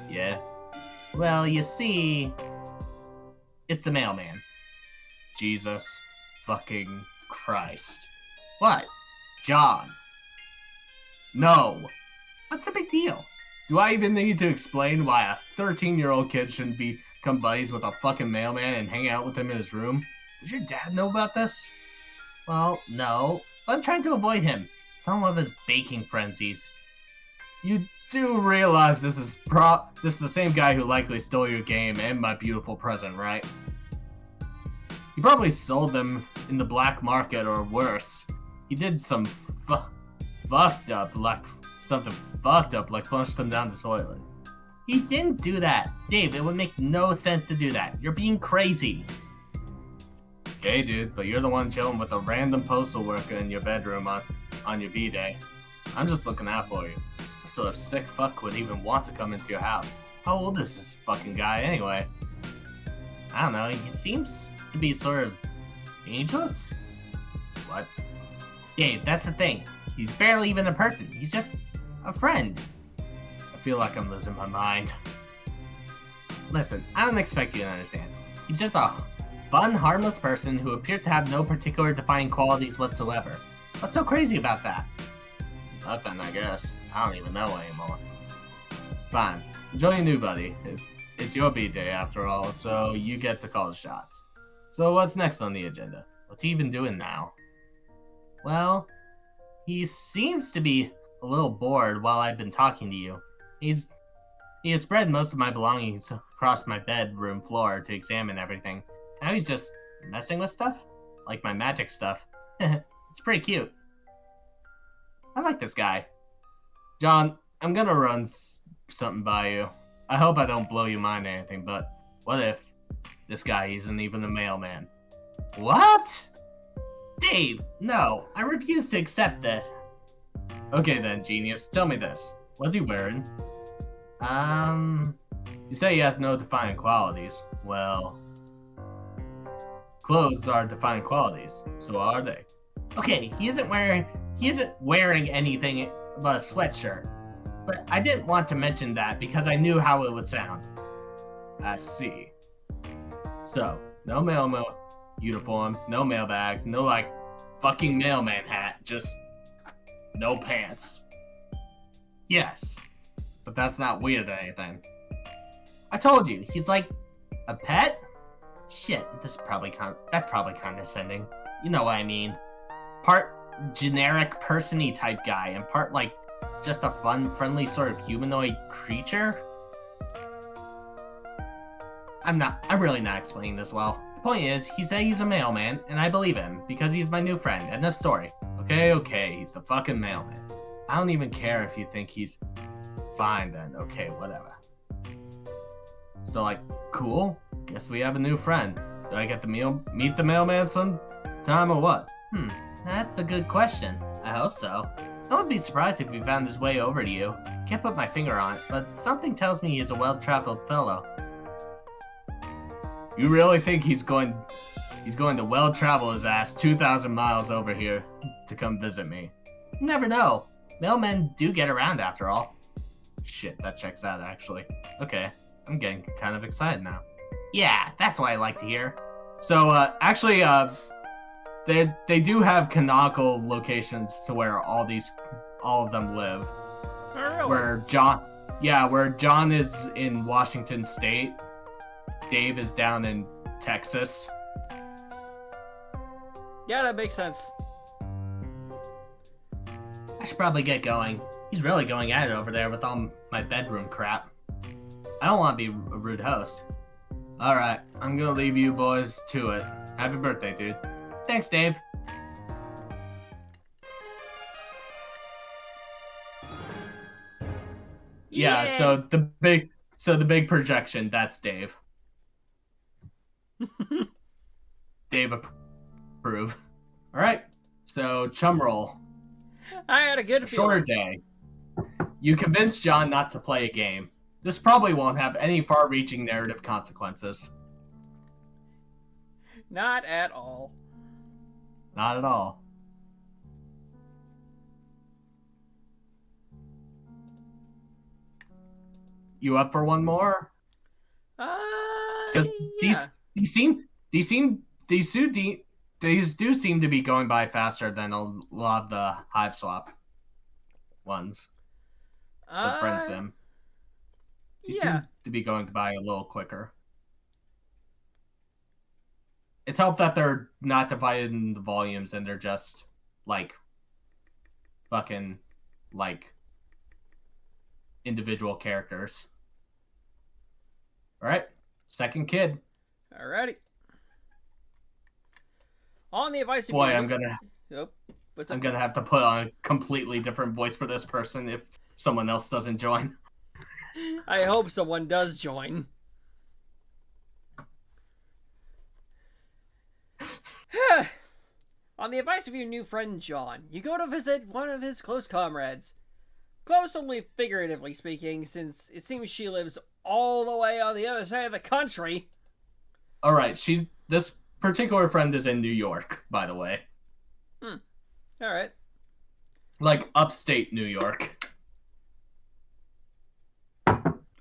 Yeah. Well, you see, it's the mailman. Jesus fucking Christ. What? John. No. What's the big deal? Do I even need to explain why a 13-year-old kid shouldn't become buddies with a fucking mailman and hang out with him in his room? Does your dad know about this? Well, no. But I'm trying to avoid him. Some of his baking frenzies. You do realize this is the same guy who likely stole your game and my beautiful present, right? He probably sold them in the black market or worse. He did some fucked up, like flushed them down the toilet. He didn't do that. Dave, it would make no sense to do that. You're being crazy. Okay, dude, but you're the one chilling with a random postal worker in your bedroom on your B-day. I'm just looking out for you. What sort of sick fuck would even want to come into your house? How old is this fucking guy anyway? I don't know, he seems to be sort of ageless? What? Dave, that's the thing. He's barely even a person. He's just a friend. I feel like I'm losing my mind. Listen, I don't expect you to understand. He's just a fun, harmless person who appears to have no particular defining qualities whatsoever. What's so crazy about that? Nothing, I guess. I don't even know anymore. Fine. Enjoy your new buddy. It's your B-day after all, so you get to call the shots. So what's next on the agenda? What's he even doing now? Well, he seems to be a little bored while I've been talking to you. He has spread most of my belongings across my bedroom floor to examine everything. Now he's just messing with stuff? Like my magic stuff. It's pretty cute. I like this guy. John, I'm gonna run something by you. I hope I don't blow your mind or anything, but what if this guy isn't even a mailman? What? Dave, no, I refuse to accept this. Okay then, genius, tell me this. What's he wearing? You say he has no defining qualities. Well, clothes are defining qualities, so are they. Okay, he isn't wearing anything but a sweatshirt. But I didn't want to mention that because I knew how it would sound. I see. So, no mailman uniform, no mailbag, no like fucking mailman hat, just no pants. Yes, but that's not weird or anything. I told you, he's like a pet? Shit, that's probably condescending. You know what I mean. Part generic person-y type guy, and part like just a fun, friendly sort of humanoid creature? I'm really not explaining this well. The point is, he said he's a mailman, and I believe him, because he's my new friend. End of story. Okay, he's the fucking mailman. I don't even care if you think he's fine then. Okay, whatever. So like, cool. Guess we have a new friend. Do I get to meet the mailman sometime or what? That's the good question. I hope so. I wouldn't be surprised if he found his way over to you. Can't put my finger on it, but something tells me he's a well-traveled fellow. You really think he's going to well-travel his ass 2,000 miles over here to come visit me? You never know. Mailmen do get around after all. Shit, that checks out actually. Okay, I'm getting kind of excited now. Yeah, that's what I like to hear. So, they do have canonical locations to where all of them live. Oh, really? Where John is in Washington State, Dave is down in Texas. Yeah, that makes sense. I should probably get going. He's really going at it over there with all my bedroom crap. I don't want to be a rude host. Alright, I'm gonna leave you boys to it. Happy birthday, dude. Thanks, Dave. Yeah, so the big projection, that's Dave. Dave approve. Alright, so chum roll. I had a good Shorter feeling. day. You convinced John not to play a game. This probably won't have any far-reaching narrative consequences. Not at all. Not at all. You up for one more? Because Yeah. these do seem to be going by faster than a lot of the Hive Swap ones. The Friend Sim. These Yeah. seem to be going by a little quicker. It's helped that they're not divided into volumes and they're just like fucking like individual characters. Alright, second kid. Alrighty. On the advice of Boy, your I'm new- gonna Yep. What's I'm up? gonna have to put on a completely different voice for this person if someone else doesn't join. I hope someone does join. On the advice of your new friend John, you go to visit one of his close comrades. Close only figuratively speaking, since it seems she lives all the way on the other side of the country. Alright, this particular friend is in New York, by the way. Alright. Like upstate New York.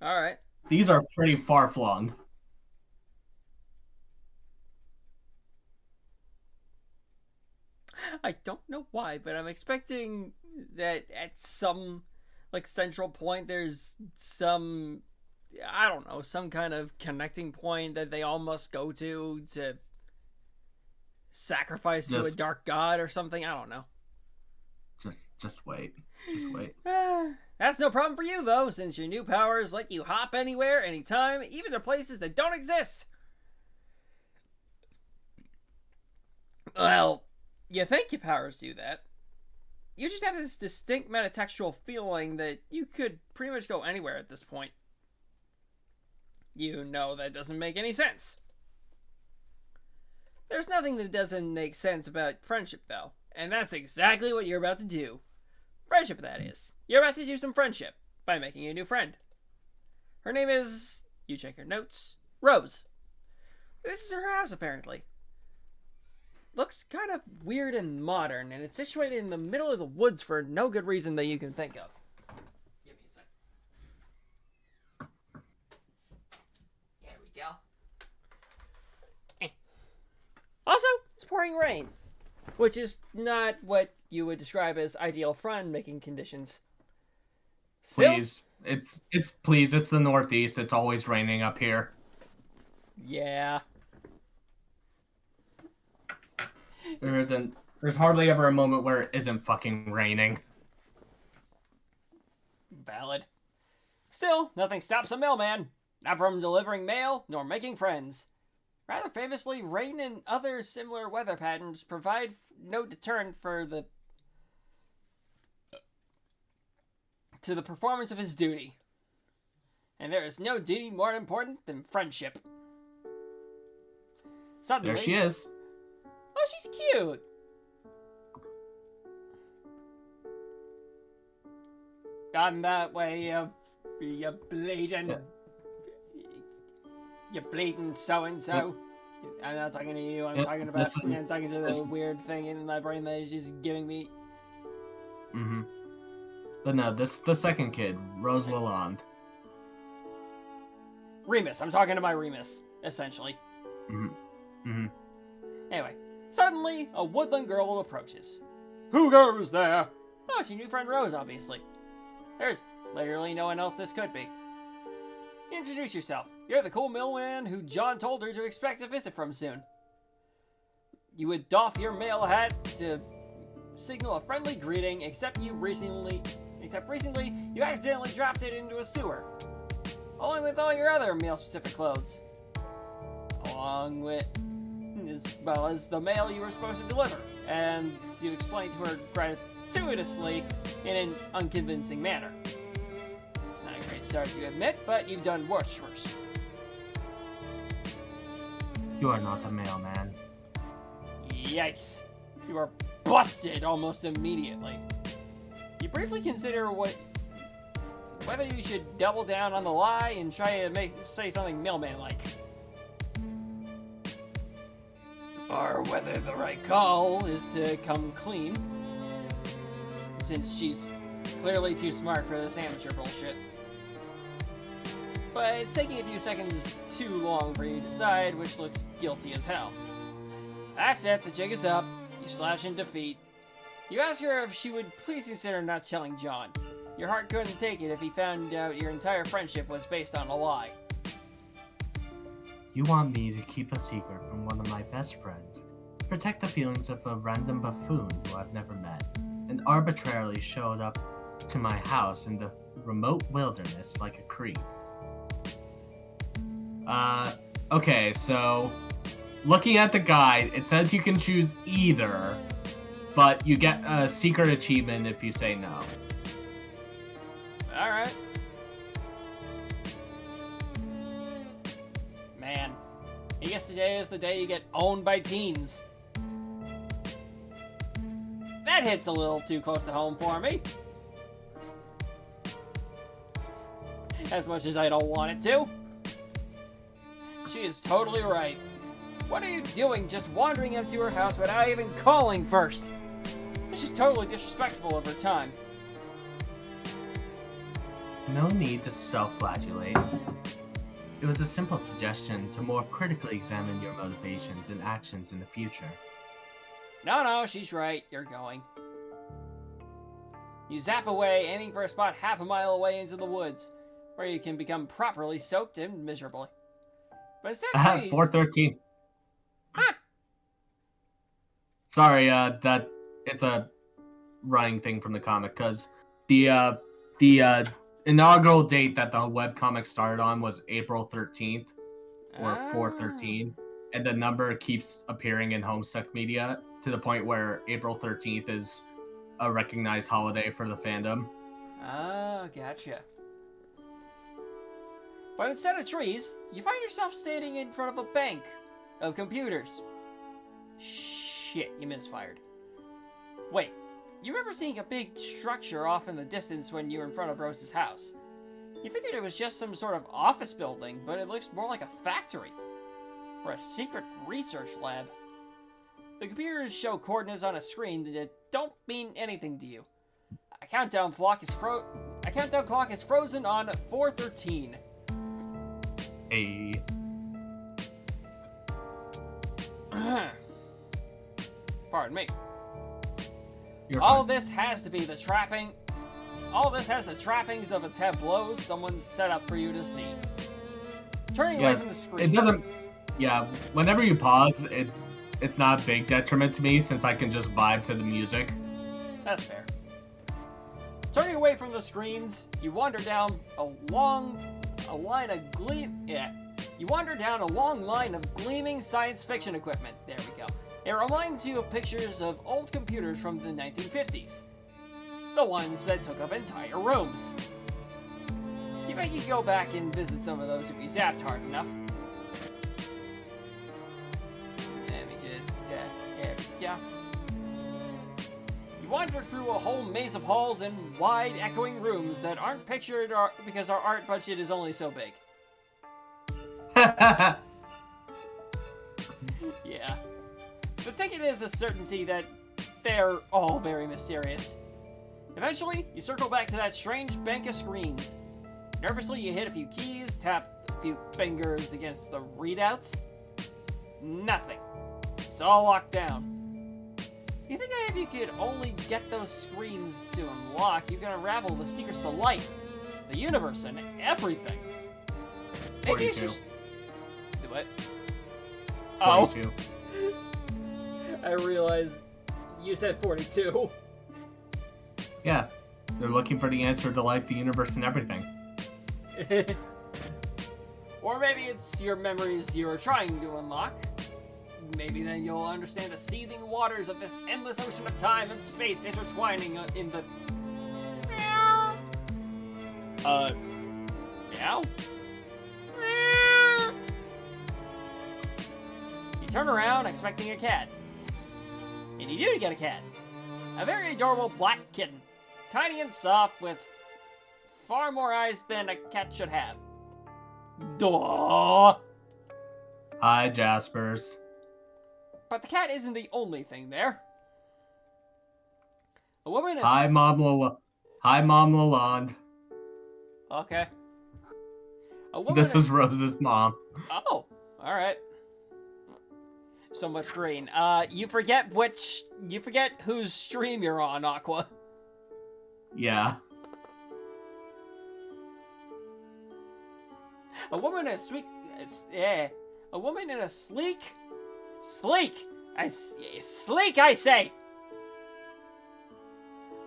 Alright. These are pretty far flung. I don't know why, but I'm expecting that at some like central point there's some, I don't know, some kind of connecting point that they all must go to sacrifice to a Just- dark god or something. I don't know. Just wait. Just wait. That's no problem for you though, since your new powers let you hop anywhere, anytime, even to places that don't exist. Well, you think your powers do that. You just have this distinct metatextual feeling that you could pretty much go anywhere at this point. You know that doesn't make any sense. There's nothing that doesn't make sense about friendship, though, and that's exactly what you're about to do. Friendship, that is. You're about to do some friendship by making a new friend. Her name is, you check your notes, Rose. This is her house, apparently. Looks kind of weird and modern, and it's situated in the middle of the woods for no good reason that you can think of. Give me a sec. There we go. Also, it's pouring rain, which is not what you would describe as ideal friend-making conditions. Still, Please. It's the Northeast. It's always raining up here. yeah. There's hardly ever a moment where it isn't fucking raining. Valid. Still, nothing stops a mailman, not from delivering mail nor making friends. Rather famously, rain and other similar weather patterns provide no deterrent to the performance of his duty. And there is no duty more important than friendship. Suddenly, There she is. Oh, she's cute. Gone that way, you bleeding. You bleeding so-and-so. I'm not talking to you, I'm Yep, talking about, this is- I'm talking to the weird thing in my brain that is just giving me. Mm-hmm. But no, the second kid, Rose Lalonde. Remus, I'm talking to my Remus, essentially. Mm-hmm. Mm-hmm. Anyway, Suddenly, a woodland girl approaches. Who goes there? Oh, it's your new friend Rose, obviously. There's literally no one else this could be. Introduce yourself. You're the cool millman who John told her to expect a visit from soon. You would doff your mail hat to signal a friendly greeting, except recently you accidentally dropped it into a sewer. Along with all your other mail-specific clothes. Along with, as well as the mail you were supposed to deliver. And you explained to her gratuitously in an unconvincing manner. It's not a great start, you admit, but you've done worse first. You are not a mailman. Yikes. You are busted almost immediately. You briefly consider whether you should double down on the lie and try to say something mailman-like. Or whether the right call is to come clean, since she's clearly too smart for this amateur bullshit. But it's taking a few seconds too long for you to decide, which looks guilty as hell. That's it, the jig is up. You slash in defeat. You ask her if she would please consider not telling John. Your heart couldn't take it if he found out your entire friendship was based on a lie. You want me to keep a secret from one of my best friends, protect the feelings of a random buffoon who I've never met, and arbitrarily showed up to my house in the remote wilderness like a creep. Okay, so looking at the guide, it says you can choose either, but you get a secret achievement if you say no. Alright. Man, I guess today is the day you get owned by teens. That hits a little too close to home for me. As much as I don't want it to. She is totally right. What are you doing just wandering up to her house without even calling first? This is totally disrespectful of her time. No need to self-flagellate. It was a simple suggestion to more critically examine your motivations and actions in the future. No, she's right. You're going. You zap away, aiming for a spot half a mile away into the woods, where you can become properly soaked and miserable. But instead of trees... 413. Huh. Sorry, that it's a running thing from the comic, because the inaugural date that the webcomic started on was April 13th, or 413, and the number keeps appearing in Homestuck Media to the point where April 13th is a recognized holiday for the fandom. Oh, gotcha. But instead of trees, you find yourself standing in front of a bank of computers. Shit, you misfired. Wait, you remember seeing a big structure off in the distance when you were in front of Rose's house. You figured it was just some sort of office building, but it looks more like a factory. Or a secret research lab. The computers show coordinates on a screen that don't mean anything to you. A countdown clock is frozen on 413. Hey. Pardon me. You're All fine. this has the trappings of a tableau someone set up for you to see. Turning away from the screen. It doesn't. Yeah, whenever you pause, it's not a big detriment to me since I can just vibe to the music. That's fair. Turning away from the screens, you wander down a long line of gleaming science fiction equipment. There we go. It reminds you of pictures of old computers from the 1950s. The ones that took up entire rooms. You bet you could go back and visit some of those if you zapped hard enough. Let me just, there we go. You wander through a whole maze of halls and wide, echoing rooms that aren't pictured because our art budget is only so big. Yeah. The ticket is a certainty that they're all very mysterious. Eventually, you circle back to that strange bank of screens. Nervously, you hit a few keys, tap a few fingers against the readouts. Nothing. It's all locked down. You think that if you could only get those screens to unlock, you can unravel the secrets to life, the universe, and everything? Maybe it's 42. just... What? Oh, 42. I realized you said 42. Yeah, they're looking for the answer to life, the universe, and everything. Or maybe it's your memories you are trying to unlock. Maybe then you'll understand the seething waters of this endless ocean of time and space intertwining in the... Meow? You turn around expecting a cat. And you do get a cat. A very adorable black kitten. Tiny and soft with far more eyes than a cat should have. Duh! Hi, Jaspers. But the cat isn't the only thing there. A woman is... Hi, Mom Lalonde. Okay. A woman This is Rose's mom. Oh, alright. So much green. You forget whose stream you're on, Aqua. Yeah. A woman in a sleek, I say.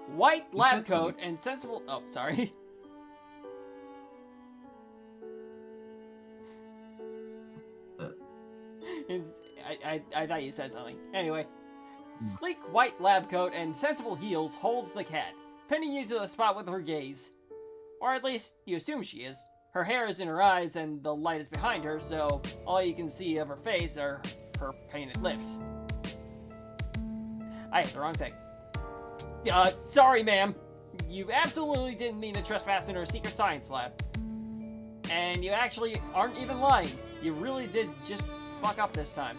White lab coat and sensible, oh, sorry. I thought you said something. Anyway, sleek white lab coat and sensible heels holds the cat, pinning you to the spot with her gaze. Or at least, you assume she is. Her hair is in her eyes and the light is behind her, so all you can see of her face are her painted lips. I hit the wrong thing. Sorry, ma'am. You absolutely didn't mean to trespass in her secret science lab. And you actually aren't even lying. You really did just fuck up this time.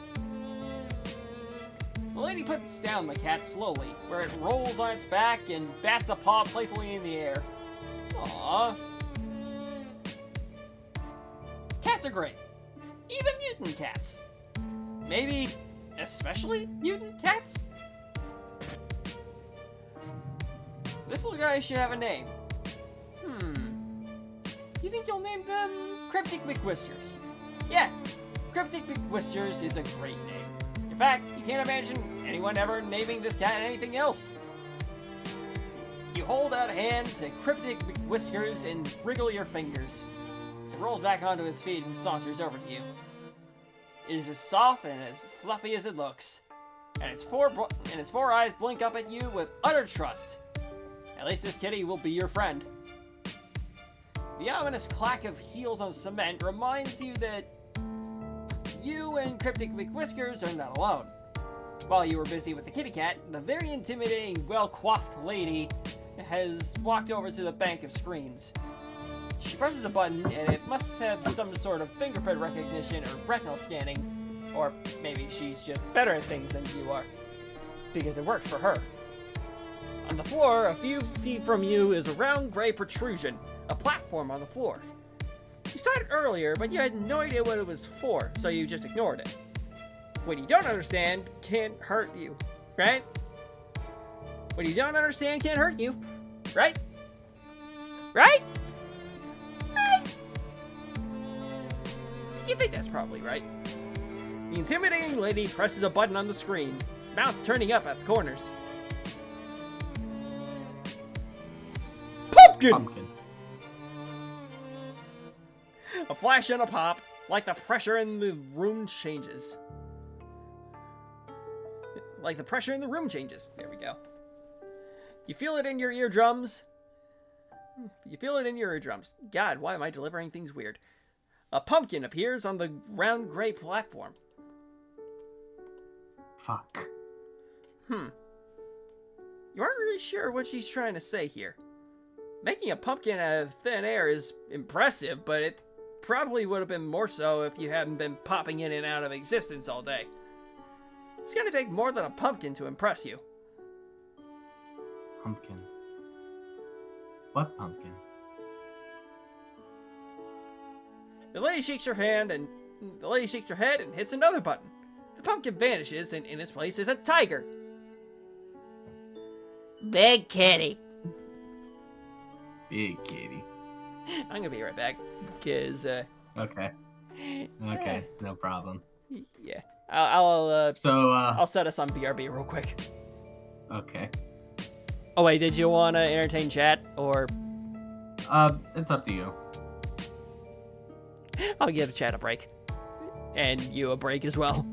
The lady puts down the cat slowly, where it rolls on its back and bats a paw playfully in the air. Aww. Cats are great. Even mutant cats. Maybe especially mutant cats? This little guy should have a name. You think you'll name them Cryptic McWhisters? Yeah, Cryptic McWhisters is a great name. In fact, you can't imagine anyone ever naming this cat anything else. You hold out a hand to Cryptic McWhiskers and wriggle your fingers. It rolls back onto its feet and saunters over to you. It is as soft and as fluffy as it looks, and its four eyes blink up at you with utter trust. At least this kitty will be your friend. The ominous clack of heels on cement reminds you that you and Cryptic McWhiskers are not alone. While you were busy with the kitty cat, the very intimidating, well-coiffed lady has walked over to the bank of screens. She presses a button, and it must have some sort of fingerprint recognition or retinal scanning, or maybe she's just better at things than you are, because it worked for her. On the floor, a few feet from you, is a round gray protrusion, a platform on the floor. You saw it earlier, but you had no idea what it was for, so you just ignored it. What you don't understand can't hurt you, right? What you don't understand can't hurt you, right? Right? Right? You think that's probably right. The intimidating lady presses a button on the screen, mouth turning up at the corners. Pumpkin! A flash and a pop, like the pressure in the room changes. Like the pressure in the room changes. There we go. You feel it in your eardrums. You feel it in your eardrums. God, why am I delivering things weird? A pumpkin appears on the round gray platform. Fuck. You aren't really sure what she's trying to say here. Making a pumpkin out of thin air is impressive, but it probably would have been more so if you hadn't been popping in and out of existence all day. It's gonna take more than a pumpkin to impress you. Pumpkin. What pumpkin? The lady shakes her head and hits another button. The pumpkin vanishes, and in its place is a tiger. Big kitty. Big kitty. I'm gonna be right back, cause Okay. Okay, no problem. yeah, I'll So, I'll set us on BRB real quick. okay. Oh wait, did you want to entertain chat, or It's up to you. I'll give chat a break, and you a break as well.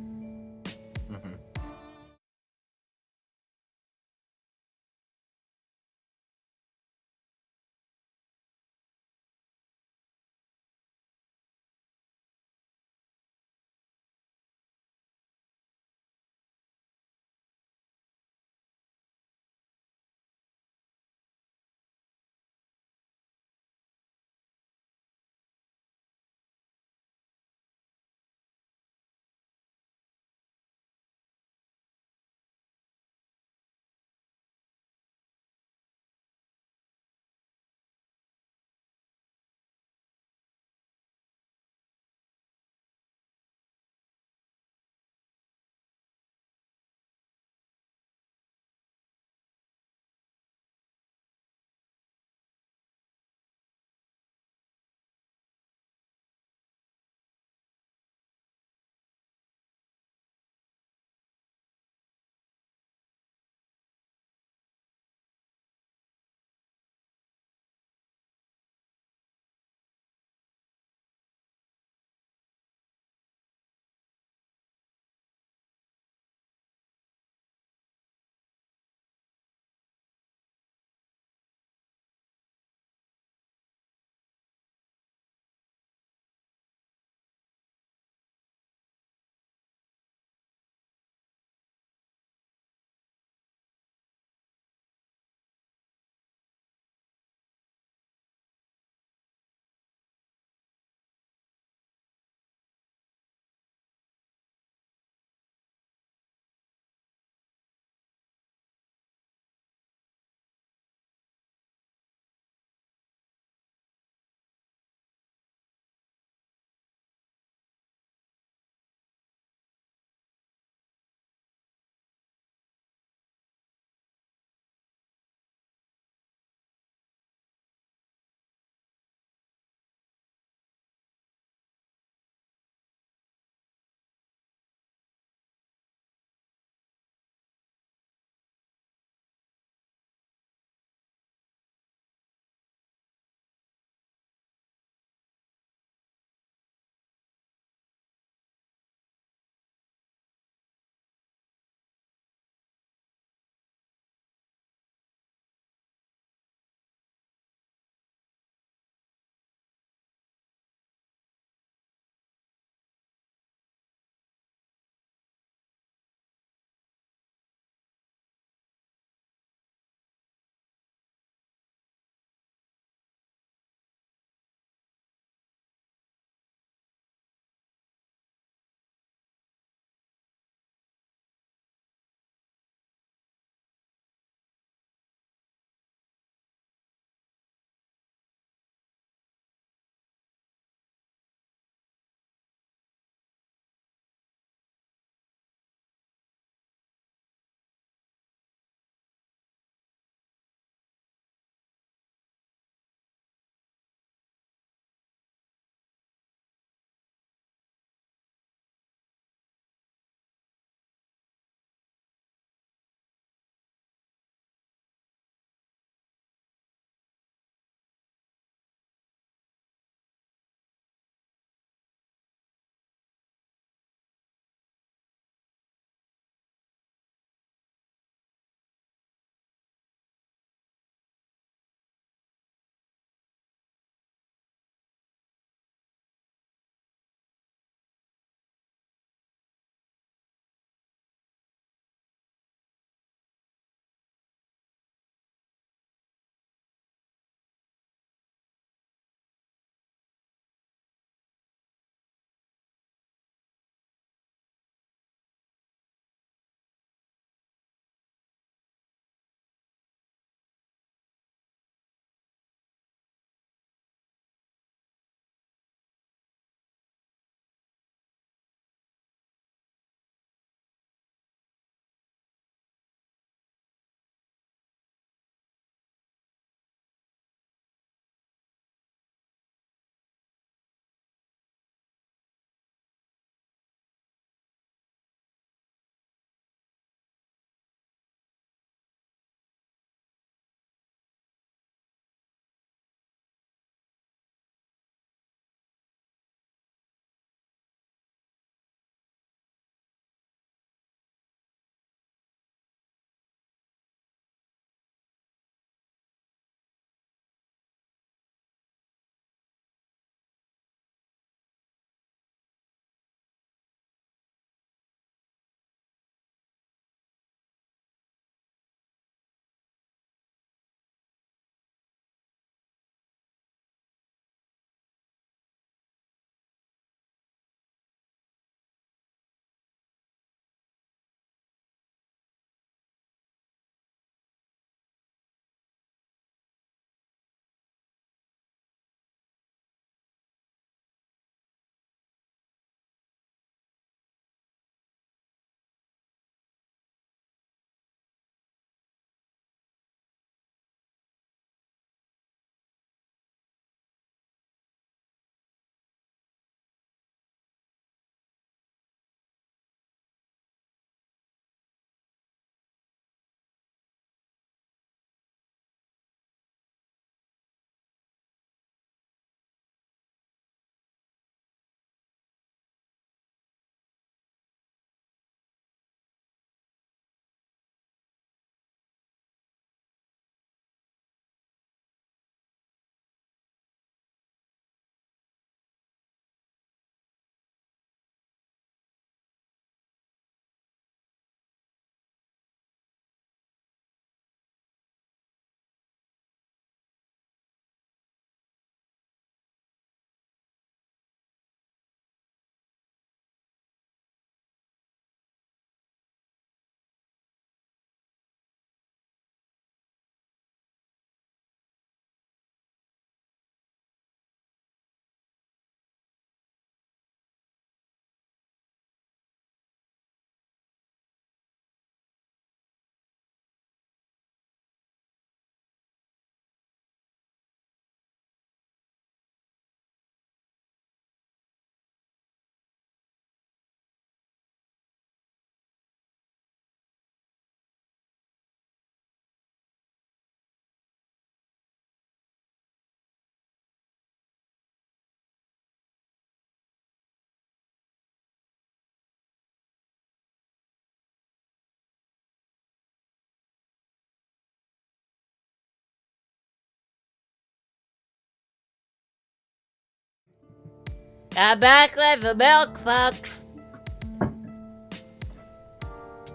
I'm back with the milk, folks.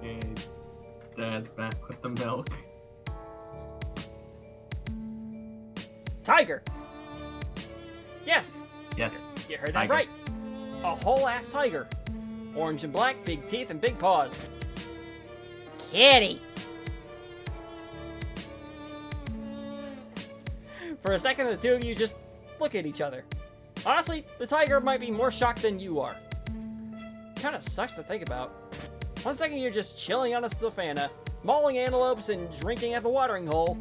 And Dad's back with the milk. Tiger. Yes, Yes. you heard that Tiger. right. A whole ass tiger. Orange and black, big teeth and big paws. Kitty. For a second, the two of you just look at each other. Honestly, the tiger might be more shocked than you are. Kinda sucks to think about. One second you're just chilling on a savannah, mauling antelopes and drinking at the watering hole,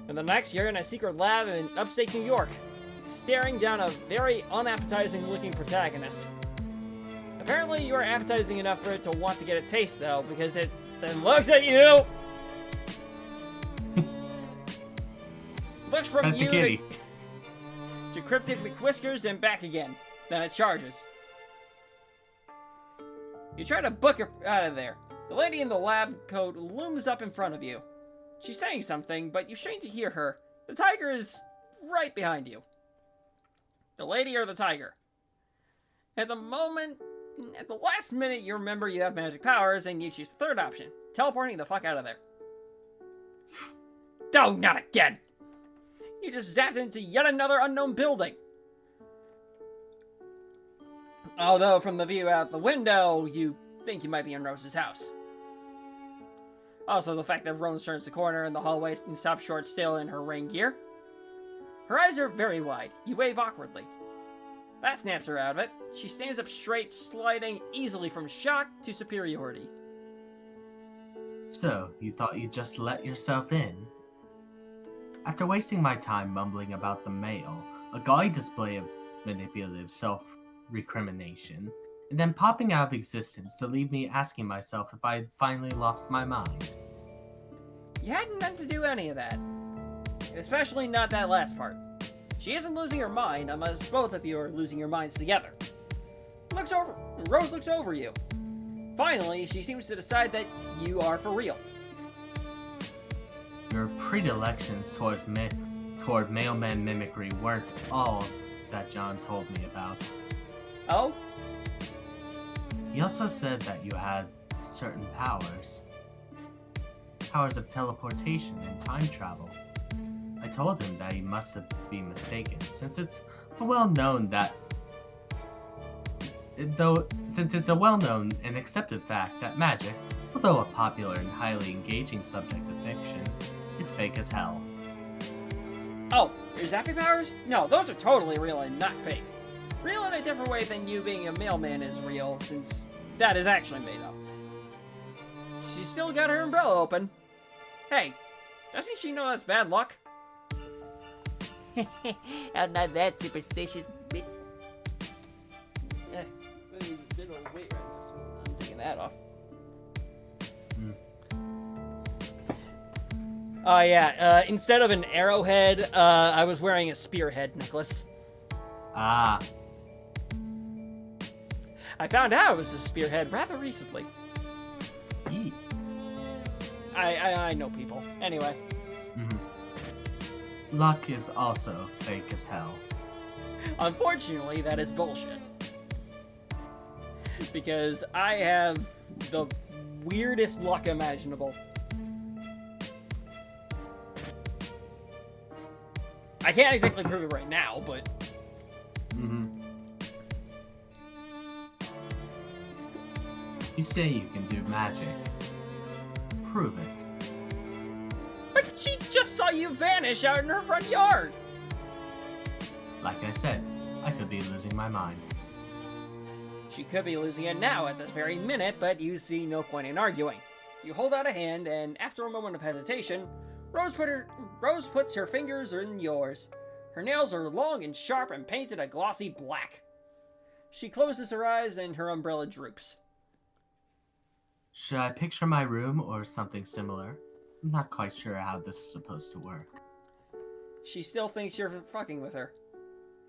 and the next you're in a secret lab in upstate New York, staring down a very unappetizing looking protagonist. Apparently you are appetizing enough for it to want to get a taste though, because it then looks at you! Looks from Pet the you kitty. to Cryptic McWhiskers and back again. Then it charges. You try to book her out of there. The lady in the lab coat looms up in front of you. She's saying something, but you strain to hear her. The tiger is right behind you. The lady or the tiger? At the last minute, you remember you have magic powers and you choose the third option. Teleporting the fuck out of there. Oh, not again! You just zapped into yet another unknown building. Although, from the view out the window, you think you might be in Rose's house. Also, the fact that Rose turns the corner in the hallway and stops short still in her rain gear. Her eyes are very wide. You wave awkwardly. That snaps her out of it. She stands up straight, sliding easily from shock to superiority. So, you thought you'd just let yourself in? After wasting my time mumbling about the mail, a gaudy display of manipulative self-recrimination, and then popping out of existence to leave me asking myself if I had finally lost my mind. You hadn't meant to do any of that. Especially not that last part. She isn't losing her mind unless both of you are losing your minds together. Rose looks over you. Finally, she seems to decide that you are for real. Your predilections toward mailman mimicry weren't all that John told me about. Oh? He also said that you had certain powers. Powers of teleportation and time travel. I told him that he must have been mistaken, since it's a well-known and accepted fact that magic, although a popular and highly engaging subject of fiction, is fake as hell. Oh, your zapping powers? No, those are totally real and not fake. Real in a different way than you being a mailman is real, since that is actually made up. She's still got her umbrella open. Hey, doesn't she know that's bad luck? I'm not that superstitious, bitch. Let me use a bit of weight right now, so I'm taking that off. Oh yeah, instead of an arrowhead, I was wearing a spearhead necklace. Ah, I found out it was a spearhead rather recently. eat. I know people. Anyway. Luck is also fake as hell. Unfortunately, that is bullshit. Because I have the weirdest luck imaginable. I can't exactly prove it right now, but... You say you can do magic. Prove it. But she just saw you vanish out in her front yard! Like I said, I could be losing my mind. She could be losing it now at this very minute, but you see no point in arguing. You hold out a hand, and after a moment of hesitation, Rose puts her fingers in yours. Her nails are long and sharp and painted a glossy black. She closes her eyes and her umbrella droops. Should I picture my room or something similar? I'm not quite sure how this is supposed to work. She still thinks you're fucking with her.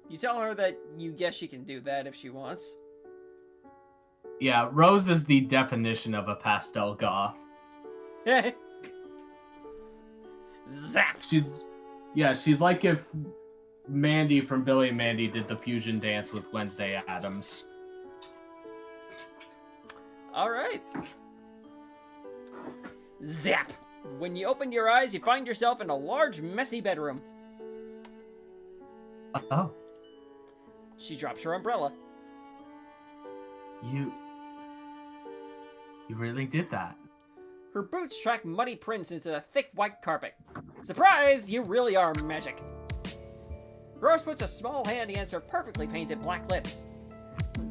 You tell her that you guess she can do that if she wants. Yeah, Rose is the definition of a pastel goth. Zap! She's like if Mandy from Billy and Mandy did the fusion dance with Wednesday Addams. All right. Zap! When you open your eyes, you find yourself in a large, messy bedroom. Oh, She drops her umbrella. you really did that. Her boots track muddy prints into the thick white carpet. Surprise! You really are magic. Rose puts a small hand against her perfectly painted black lips.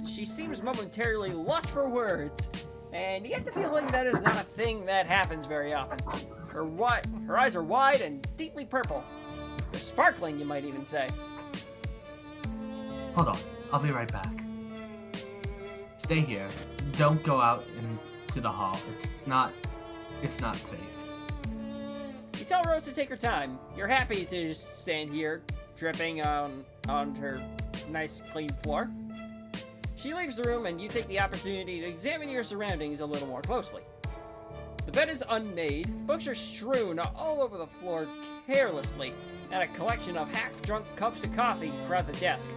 She seems momentarily lost for words, and you get the feeling that is not a thing that happens very often. Her eyes are wide and deeply purple. They're sparkling, you might even say. Hold on, I'll be right back. Stay here. Don't go out into the hall. It's not safe. You tell Rose to take her time. You're happy to just stand here, dripping on her nice, clean floor. She leaves the room, and you take the opportunity to examine your surroundings a little more closely. The bed is unmade, books are strewn all over the floor carelessly, and a collection of half-drunk cups of coffee crowd the desk.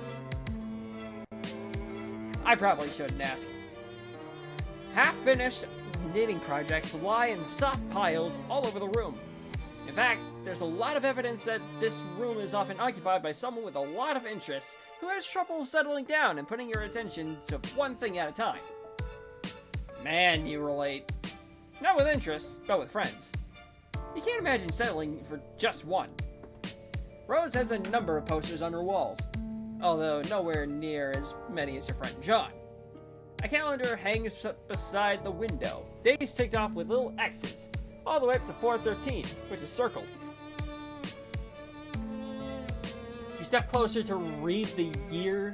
I probably shouldn't ask. Half-finished knitting projects lie in soft piles all over the room. In fact, there's a lot of evidence that this room is often occupied by someone with a lot of interests who has trouble settling down and putting your attention to one thing at a time. Man, you relate. Not with interests, but with friends. You can't imagine settling for just one. Rose has a number of posters on her walls, although nowhere near as many as your friend John. A calendar hangs beside the window, days ticked off with little X's, all the way up to 4/13, which is circled. You step closer to read the year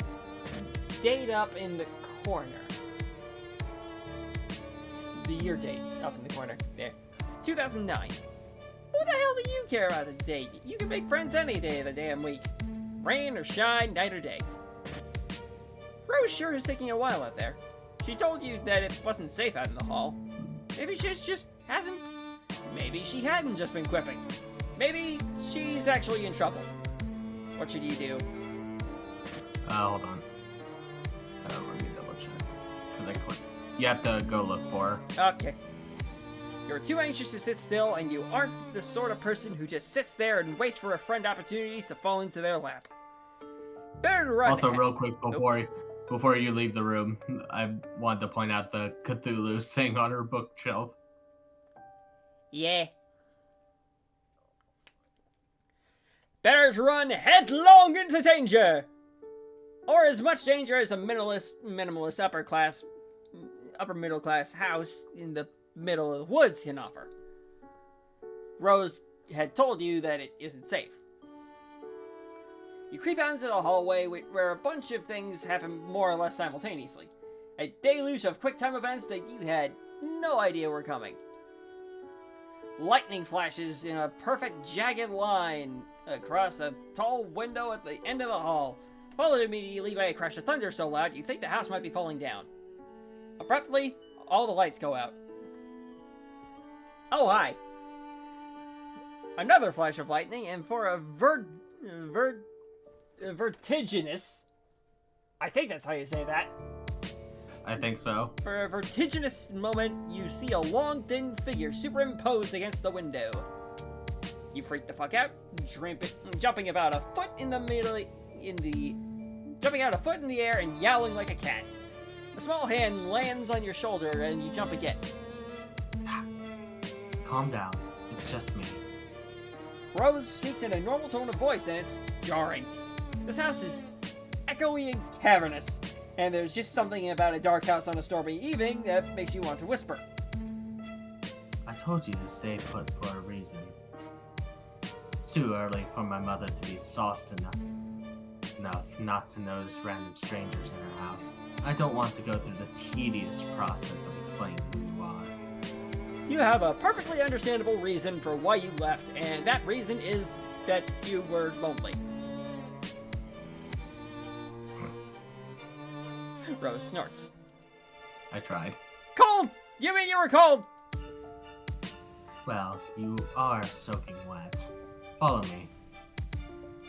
date up in the corner. The year date up in the corner. There. 2009. Who the hell do you care about the date? You can make friends any day of the damn week. Rain or shine, night or day. Rose sure is taking a while out there. She told you that it wasn't safe out in the hall. Maybe she just hasn't. Maybe she hadn't just been quipping. Maybe she's actually in trouble. What should you do? Hold on. Let me double check. Because I clicked. You have to go look for her. Okay. You're too anxious to sit still, and you aren't the sort of person who just sits there and waits for a friend opportunities to fall into their lap. Better to run. Also, real quick, before you leave the room, I wanted to point out the Cthulhu thing on her bookshelf. Yeah. Better to run headlong into danger! Or as much danger as a minimalist upper middle class house in the middle of the woods can offer. Rose had told you that it isn't safe. You creep out into the hallway where a bunch of things happen more or less simultaneously. A deluge of quick-time events that you had no idea were coming. Lightning flashes in a perfect jagged line across a tall window at the end of the hall, followed immediately by a crash of thunder so loud you think the house might be falling down. Abruptly, all the lights go out. Oh, hi. Another flash of lightning, and for a vertiginous... I think that's how you say that. I think so. For a vertiginous moment, you see a long, thin figure superimposed against the window. You freak the fuck out, jumping about a foot in the air and yowling like a cat. A small hand lands on your shoulder and you jump again. Calm down. It's just me. Rose speaks in a normal tone of voice and it's jarring. This house is echoey and cavernous, and there's just something about a dark house on a stormy evening that makes you want to whisper. I told you to stay put for a reason. It's too early for my mother to be sauced enough not to notice random strangers in her house. I don't want to go through the tedious process of explaining who you are. You have a perfectly understandable reason for why you left, and that reason is that you were lonely. Rose snorts. I tried. Cold! You mean you were cold? Well, you are soaking wet. Follow me.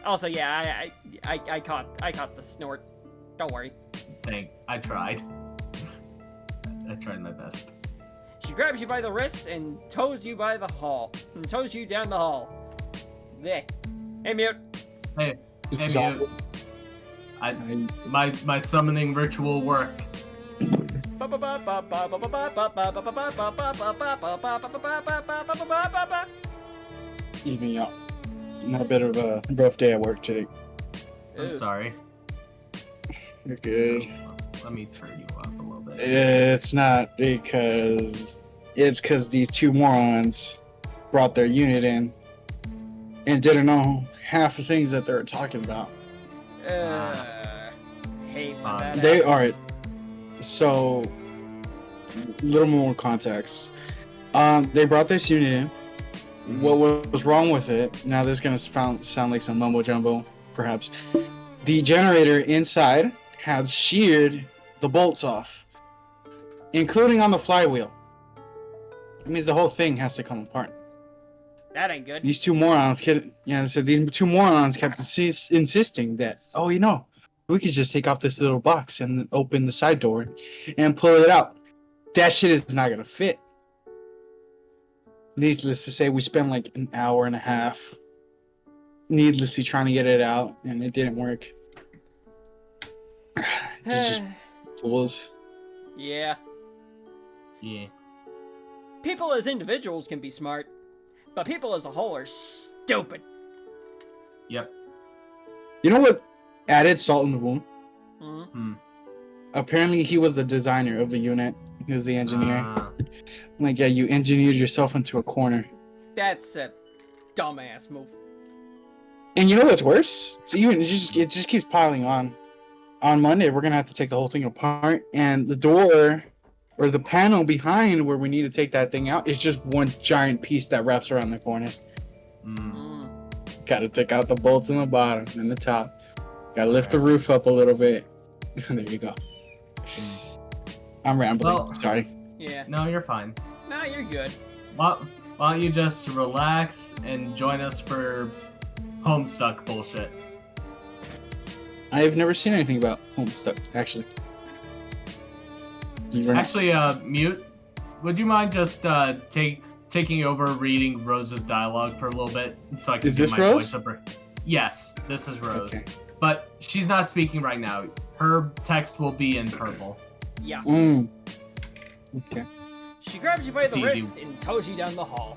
Also, yeah, I caught the snort. Don't worry. I tried. I tried my best. She grabs you by the wrists and tows you down the hall. There. Hey, Mute. Hey, Mute. My summoning ritual worked. Evening out. Not a bit of a rough day at work today. I'm sorry. You're good. Let me turn you up a little bit. It's not because these two morons brought their unit in and didn't know half the things that they were talking about. Hate when that They are. happens. So, little more context. They brought this unit in. What was wrong with it? Now this is gonna sound like some mumbo jumbo, perhaps. The generator inside has sheared the bolts off, including on the flywheel. It means the whole thing has to come apart. That ain't good. These two morons kept insisting that, we could just take off this little box and open the side door and pull it out. That shit is not gonna fit. Needless to say, we spent like an hour and a half needlessly trying to get it out, and it didn't work. Just fools. Yeah. Yeah. People as individuals can be smart, but people as a whole are stupid. Yep. You know what added salt in the wound? Mm-hmm. Apparently, he was the designer of the unit. He was the engineer. Like, yeah, you engineered yourself into a corner. That's a dumbass move. And you know what's worse? It just keeps piling on. On Monday, we're gonna have to take the whole thing apart, and the door or the panel behind where we need to take that thing out is just one giant piece that wraps around the corners. Gotta take out the bolts in the bottom and the top. Gotta lift the roof up a little bit. There you go. I'm rambling. Well, sorry. Yeah. No, you're fine. Nah, you're good. Why don't you just relax and join us for Homestuck bullshit? I've never seen anything about Homestuck, actually. Actually, Mute, would you mind just taking over reading Rose's dialogue for a little bit so I can Is get this my Rose? voice up? Yes, this is Rose. Okay. But she's not speaking right now. Her text will be in purple. Yeah. Okay. She grabs you by the It's easy. wrist and tows you down the hall.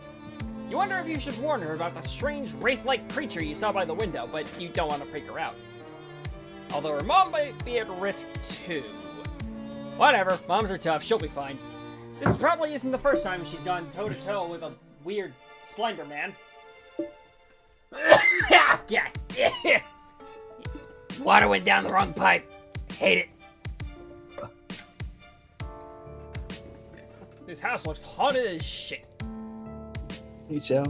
You wonder if you should warn her about the strange wraith-like creature you saw by the window, but you don't want to freak her out. Although her mom might be at risk too. Whatever, moms are tough, she'll be fine. This probably isn't the first time she's gone toe-to-toe with a weird Slender Man. Yeah. Water went down the wrong pipe. Hate it. This house looks haunted as shit. Hey, so.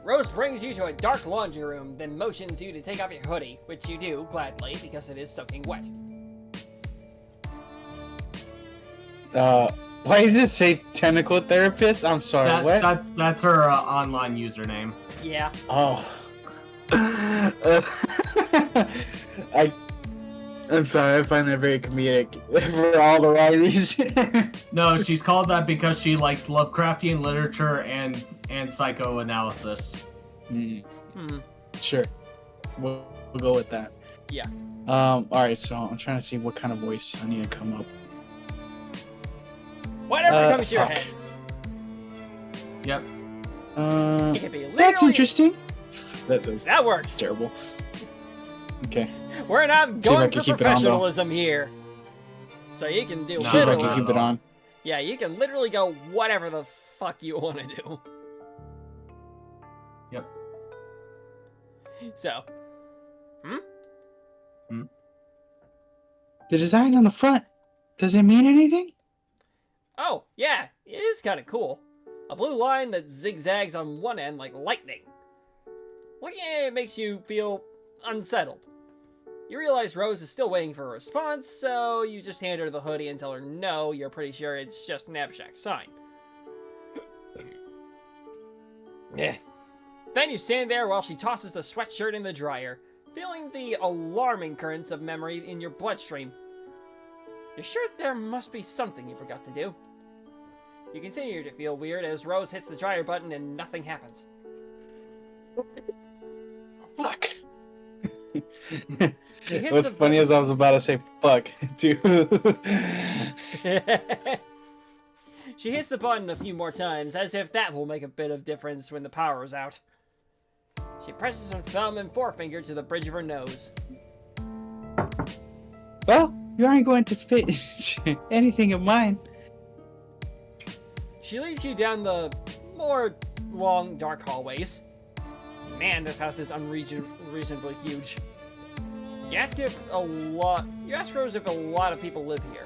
Rose brings you to a dark laundry room, then motions you to take off your hoodie, which you do, gladly, because it is soaking wet. Why does it say tentacle therapist? I'm sorry, what? That's her online username. Yeah. Oh. I'm sorry, I find that very comedic for all the wrong reasons. No, she's called that because she likes Lovecraftian literature and psychoanalysis. Sure. We'll go with that. Yeah. Alright, so I'm trying to see what kind of voice I need to come up. Whatever comes to your fuck. head. Yep. It could be literally... That's interesting. That works. Terrible. Okay. We're not See if I going can for keep it on, though. professionalism here. So you can do No. See if I literally... can keep it on. Yeah, you can literally go whatever the fuck you want to do. Yep. So. The design on the front, does it mean anything? Oh, yeah, it is kind of cool. A blue line that zigzags on one end like lightning. Looking at it makes you feel unsettled. You realize Rose is still waiting for a response, so you just hand her the hoodie and tell her no, you're pretty sure it's just an abstract sign. Yeah. Then you stand there while she tosses the sweatshirt in the dryer, feeling the alarming currents of memory in your bloodstream. You're sure there must be something you forgot to do. You continue to feel weird as Rose hits the dryer button and nothing happens. Fuck. She hits What's the funny is I was about to say fuck, too. She hits the button a few more times, as if that will make a bit of difference when the power is out. She presses her thumb and forefinger to the bridge of her nose. Well, you aren't going to fit anything of mine. She leads you down the more long, dark hallways. Man, this house is unreasonably huge. You ask Rose if a lot of people live here.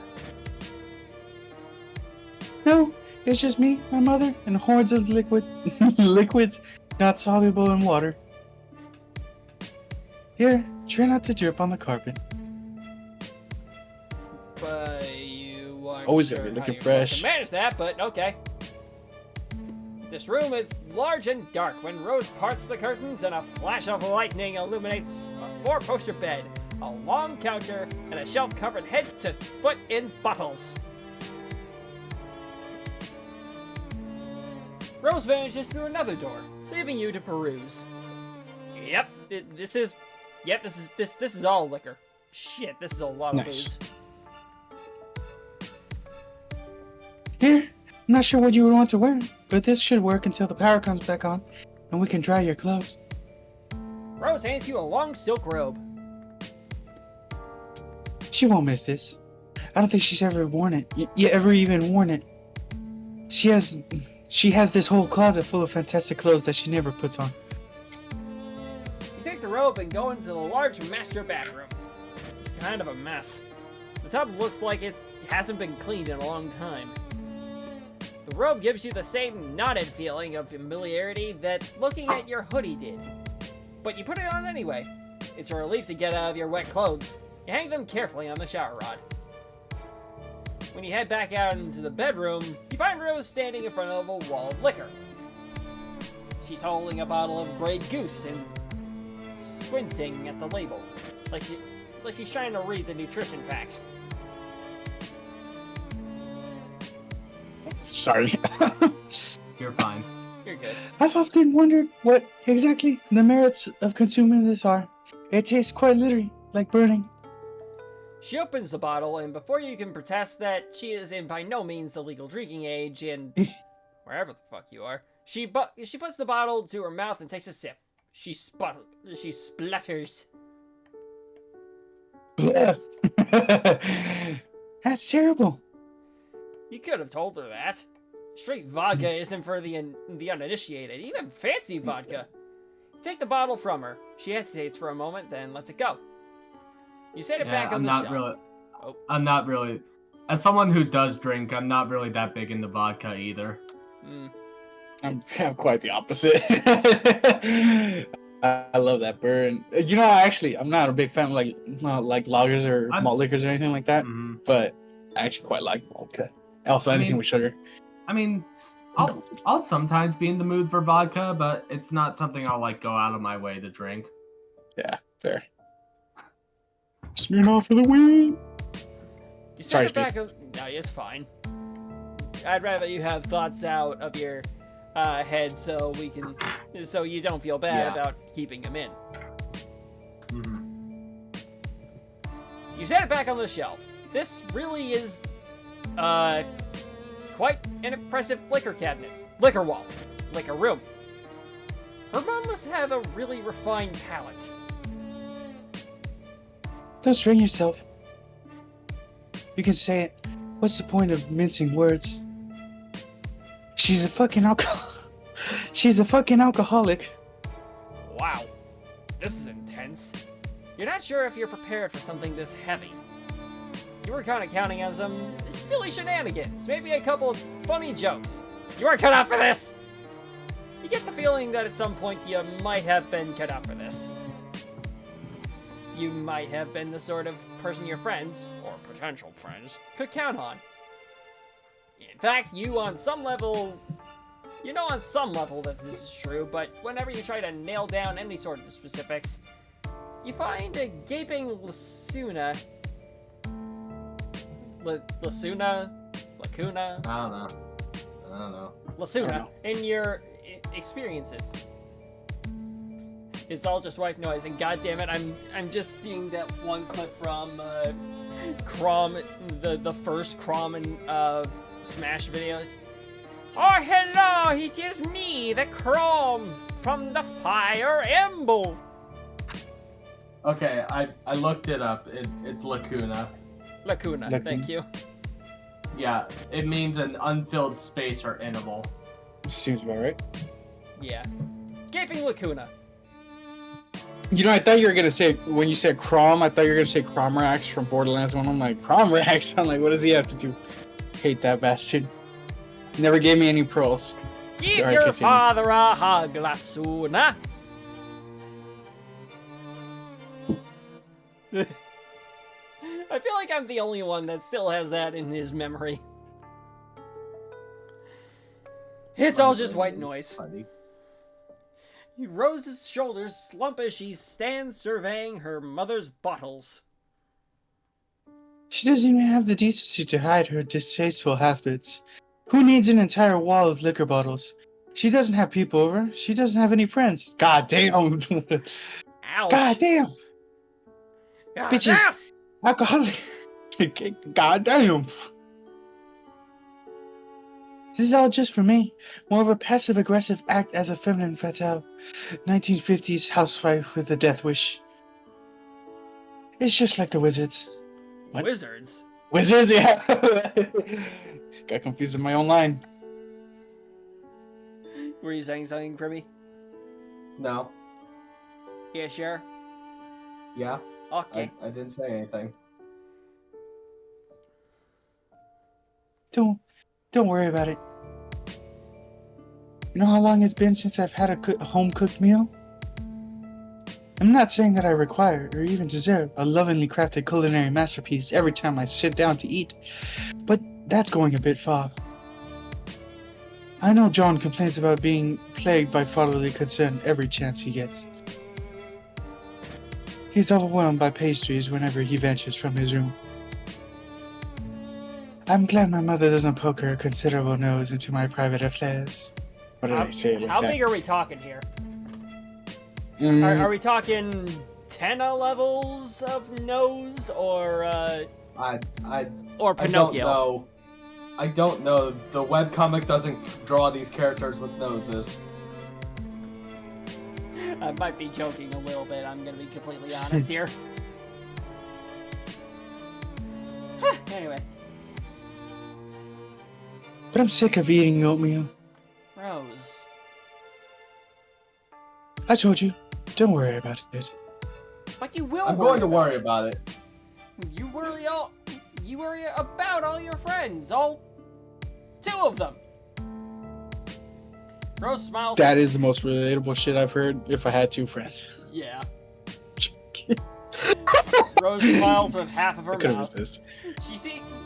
No, it's just me, my mother, and hordes of liquids not soluble in water. Here, try not to drip on the carpet. But you aren't Always sure gotta be how looking you're supposed fresh. to manage that, but okay. This room is large and dark when Rose parts the curtains and a flash of lightning illuminates a 4-poster bed, a long counter, and a shelf covered head to foot in bottles. Rose vanishes through another door, leaving you to peruse. Yep, this is all liquor. Shit, this is a lot of Nice. booze. Here, I'm not sure what you would want to wear, but this should work until the power comes back on, and we can dry your clothes. Rose hands you a long silk robe. She won't miss this. I don't think she's ever worn it. Ever even worn it. She has this whole closet full of fantastic clothes that she never puts on. You take the robe and go into the large master bathroom. It's kind of a mess. The tub looks like it hasn't been cleaned in a long time. The robe gives you the same knotted feeling of familiarity that looking at your hoodie did. But you put it on anyway. It's a relief to get out of your wet clothes. You hang them carefully on the shower rod. When you head back out into the bedroom, you find Rose standing in front of a wall of liquor. She's holding a bottle of Grey Goose and squinting at the label, like she's trying to read the nutrition facts. Sorry. You're fine. You're good. I've often wondered what exactly the merits of consuming this are. It tastes quite literally like burning. She opens the bottle, and before you can protest that she is in by no means the legal drinking age in wherever the fuck you are, she puts the bottle to her mouth and takes a sip. She splutters. That's terrible. You could have told her that. Straight vodka isn't for the uninitiated, even fancy vodka. You take the bottle from her. She hesitates for a moment, then lets it go. You set it back on the shelf. I'm not really. As someone who does drink, I'm not really that big into vodka either. I'm quite the opposite. I love that burn. You know, I'm not a big fan of like lagers or malt liquors or anything like that. Mm-hmm. But I actually quite like vodka. Also, anything with sugar. I mean, I'll sometimes be in the mood for vodka, but it's not something I'll like go out of my way to drink. Yeah, fair. Smearing off for the win. You Sorry, set it back. No, it's fine. I'd rather you have thoughts out of your head so you don't feel bad about keeping them in. Mm-hmm. You set it back on the shelf. This really is quite an impressive liquor cabinet, liquor wall, liquor room. Her mom must have a really refined palate. Don't strain yourself. You can say it. What's the point of mincing words? She's a fucking alcoholic. Wow, this is intense. You're not sure if you're prepared for something this heavy. You were kind of counting on some silly shenanigans, maybe a couple of funny jokes. You weren't cut out for this! You get the feeling that at some point you might have been cut out for this. You might have been the sort of person your friends, or potential friends, could count on. In fact, you on some level You know on some level that this is true, but whenever you try to nail down any sort of specifics, you find a gaping lacuna. Lacuna? Lacuna? I don't know. Lacuna in your experiences. It's all just white noise, and goddammit, I'm just seeing that one clip from Crom, the first Crom and Smash video. Oh hello, it is me, the Crom from the Fire Emblem. Okay, I looked it up. It's lacuna. Lacuna, thank you. Yeah, it means an unfilled space or interval. Seems about right. Yeah. Gaping lacuna. You know, I thought you were gonna say, when you said Crom, I thought you were gonna say Cromrax from Borderlands 1. I'm like, Cromrax? I'm like, what does he have to do? Hate that bastard. Never gave me any pearls. Give Alright, your continue. father a hug, Lasuna. I feel like I'm the only one that still has that in his memory. It's all just white noise. Funny. Rose's shoulders slump as she stands surveying her mother's bottles. She doesn't even have the decency to hide her distasteful habits. Who needs an entire wall of liquor bottles? She doesn't have people over. She doesn't have any friends. God damn. Ouch. God damn. God Bitches. damn. Alcoholic. God damn. This is all just for me. More of a passive-aggressive act as a feminine fatale. 1950s housewife with a death wish. It's just like the wizards. What? Wizards? Wizards, yeah. Got confused in my own line. Were you saying something for me? No. Yeah, sure. Yeah. Okay. I didn't say anything. Don't worry about it. You know how long it's been since I've had a home-cooked meal? I'm not saying that I require or even deserve a lovingly crafted culinary masterpiece every time I sit down to eat, but that's going a bit far. I know John complains about being plagued by fatherly concern every chance he gets. He's overwhelmed by pastries whenever he ventures from his room. I'm glad my mother doesn't poke her considerable nose into my private affairs. What did I say about How that? big are we talking here? Mm, Are we talking 10 levels of nose, or I Pinocchio? I don't know. The webcomic doesn't draw these characters with noses. I might be joking a little bit, I'm gonna be completely honest here. Anyway. But I'm sick of eating oatmeal. Rose. I told you, don't worry about it. But you will I'm worry going to about worry it. about it. You worry about all your friends, all 2 of them. Rose smiles. That is the most relatable shit I've heard if I had 2 friends. Yeah. Rose smiles with half of her I could've mouth. missed this.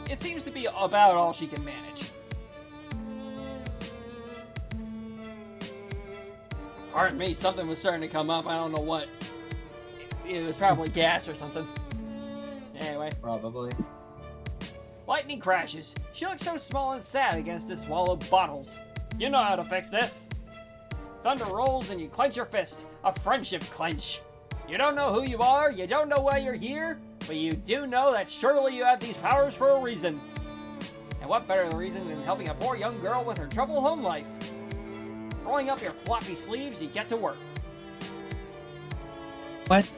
It seems to be about all she can manage. Pardon me, something was starting to come up. I don't know what. It was probably gas or something. Anyway. Probably. Lightning crashes. She looks so small and sad against this wall of bottles. You know how to fix this. Thunder rolls and you clench your fist. A friendship clench. You don't know who you are, you don't know why you're here, but you do know that surely you have these powers for a reason. And what better reason than helping a poor young girl with her troubled home life? Rolling up your floppy sleeves, you get to work. What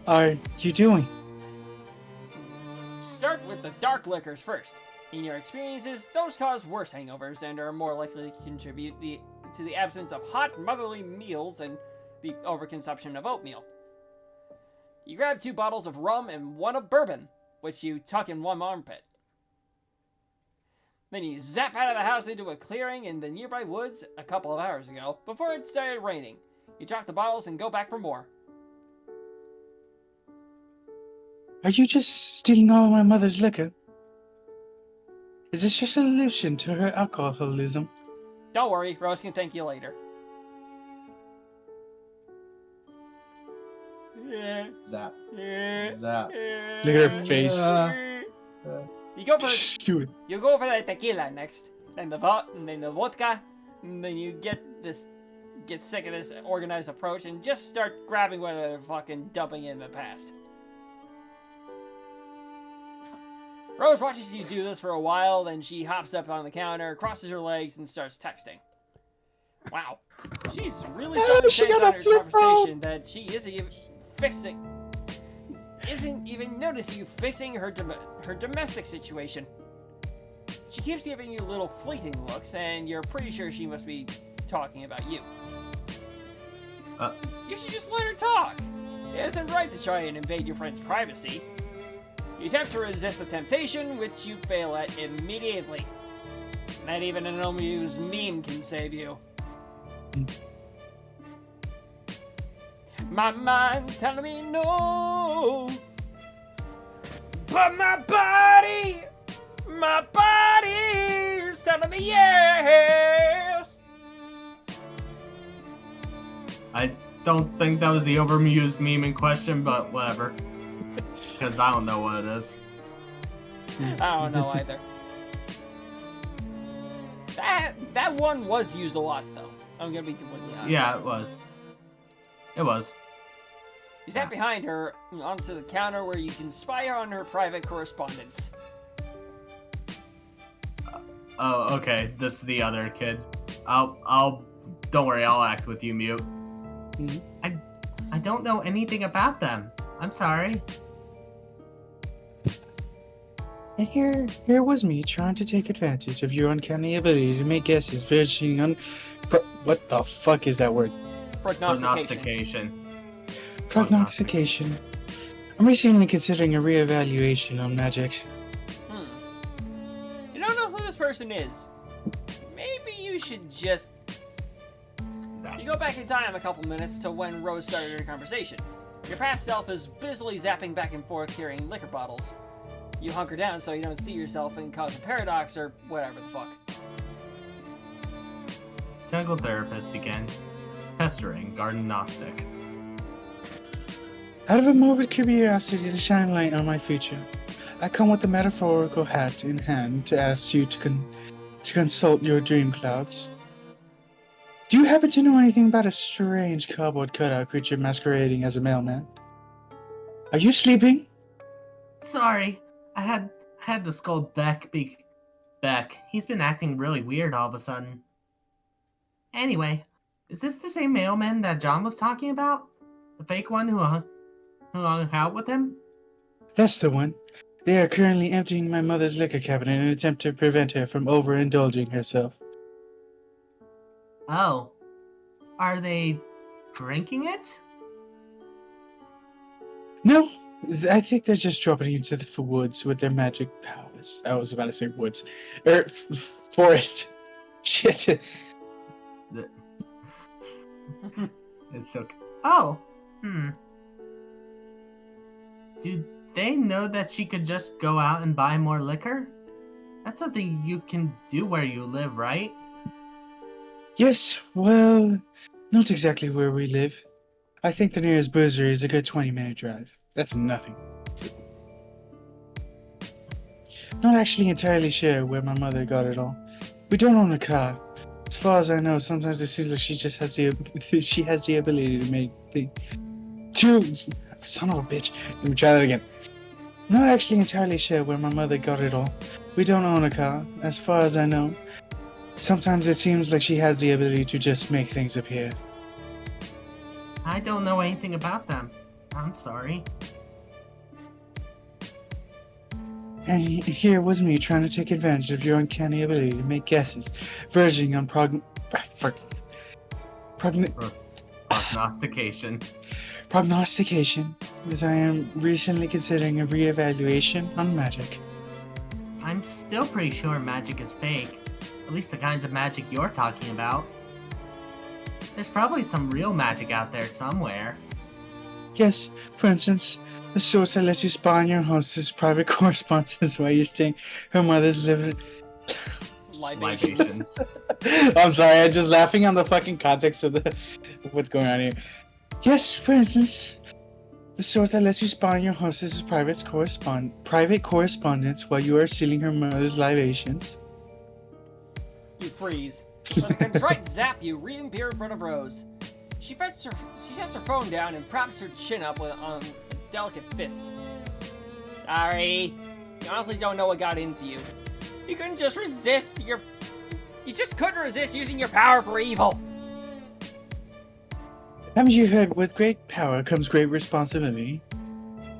are you doing? Start with the dark liquors first. In your experiences, those cause worse hangovers and are more likely to contribute to the absence of hot motherly meals and the overconsumption of oatmeal. You grab 2 bottles of rum and 1 of bourbon, which you tuck in one armpit. Then you zap out of the house into a clearing in the nearby woods a couple of hours ago, before it started raining. You drop the bottles and go back for more. Are you just stealing all of my mother's liquor? Is this your solution to her alcoholism? Don't worry, Rose can thank you later. Yeah. Zap. Yeah. Zap. Look at her face. You go for Stupid. the tequila next, then the vodka, and then you get sick of this organized approach and just start grabbing whatever they're fucking dumping in the past. Rose watches you do this for a while, then she hops up on the counter, crosses her legs, and starts texting. Wow, she's really so she intent got on a her flip conversation that she isn't even noticing you fixing her domestic situation. She keeps giving you little fleeting looks, and you're pretty sure she must be talking about you. You should just let her talk. It isn't right to try and invade your friend's privacy. You attempt to resist the temptation, which you fail at immediately. Not even an unused meme can save you. My mind's telling me no, but my body's telling me yes. I don't think that was the overused meme in question, but whatever. Because I don't know what it is. I don't know either. That one was used a lot, though. I'm gonna be completely honest. Yeah, it was. It was. You sat behind her onto the counter where you can spy on her private correspondence. Oh, okay. This is the other kid. I'll. Don't worry. I'll act with you, Mute. Mhm. I don't know anything about them. I'm sorry. And here was me trying to take advantage of your uncanny ability to make guesses verging on... what the fuck is that word? Prognostication. Prognostication. I'm recently considering a reevaluation on magic. You don't know who this person is. Maybe you should just... You go back in time a couple minutes to when Rose started her conversation. Your past self is busily zapping back and forth carrying liquor bottles. You hunker down so you don't see yourself and cause a paradox or whatever the fuck. Technical therapist began pestering Garden Gnostic. Out of a morbid curiosity to shine light on my future, I come with a metaphorical hat in hand to ask you to consult your dream clouds. Do you happen to know anything about a strange cardboard cutout creature masquerading as a mailman? Are you sleeping? Sorry, I had the skull Beck. He's been acting really weird all of a sudden. Anyway, is this the same mailman that John was talking about? The fake one who hung out with him? That's the one. They are currently emptying my mother's liquor cabinet in an attempt to prevent her from overindulging herself. Oh. Are they drinking it? No, I think they're just dropping into the woods with their magic powers. I was about to say woods. Forest. Shit. It's okay. Oh. Do they know that she could just go out and buy more liquor? That's something you can do where you live, right? Yes, well, not exactly where we live. I think the nearest butchery is a good 20-minute drive. That's nothing. Not actually entirely sure where my mother got it all. We don't own a car. As far as I know, sometimes it seems like she has the ability to make son of a bitch. Let me try that again. Not actually entirely sure where my mother got it all. We don't own a car. As far as I know, sometimes it seems like she has the ability to just make things appear. I don't know anything about them. I'm sorry. And here was me trying to take advantage of your uncanny ability to make guesses, verging on Prognostication. Prognostication, as I am recently considering a reevaluation on magic. I'm still pretty sure magic is fake. At least the kinds of magic you're talking about. There's probably some real magic out there somewhere. Yes, for instance, the source that lets you spy on your hostess' private correspondence while you're staying her mother's Libations. I'm sorry, I'm just laughing on the fucking context of what's going on here. Yes, for instance, the source that lets you spy on your hostess's private correspondence while you are stealing her mother's libations. You freeze. When a contrite zap you reappear in front of Rose. She sets her phone down and props her chin up on a delicate fist. Sorry. I honestly don't know what got into you. You couldn't just resist You just couldn't resist using your power for evil. Haven't you heard, with great power comes great responsibility?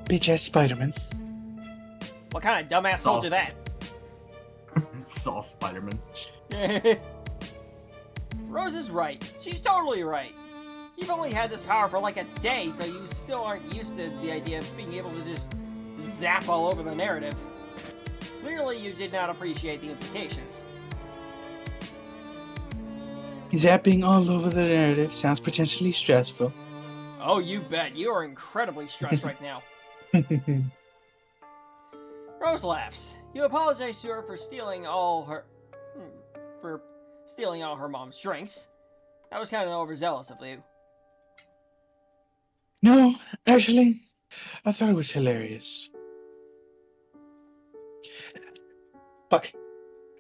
Bitch-ass Spider-Man. What kind of dumbass told you that? Saw Spider-Man. Rose is right. She's totally right. You've only had this power for like a day, so you still aren't used to the idea of being able to just zap all over the narrative. Clearly, you did not appreciate the implications. Zapping all over the narrative sounds potentially stressful. Oh, you bet. You are incredibly stressed right now. Rose laughs. You apologize to her for stealing all her mom's drinks. That was kind of overzealous of you. No, actually, I thought it was hilarious. Fuck,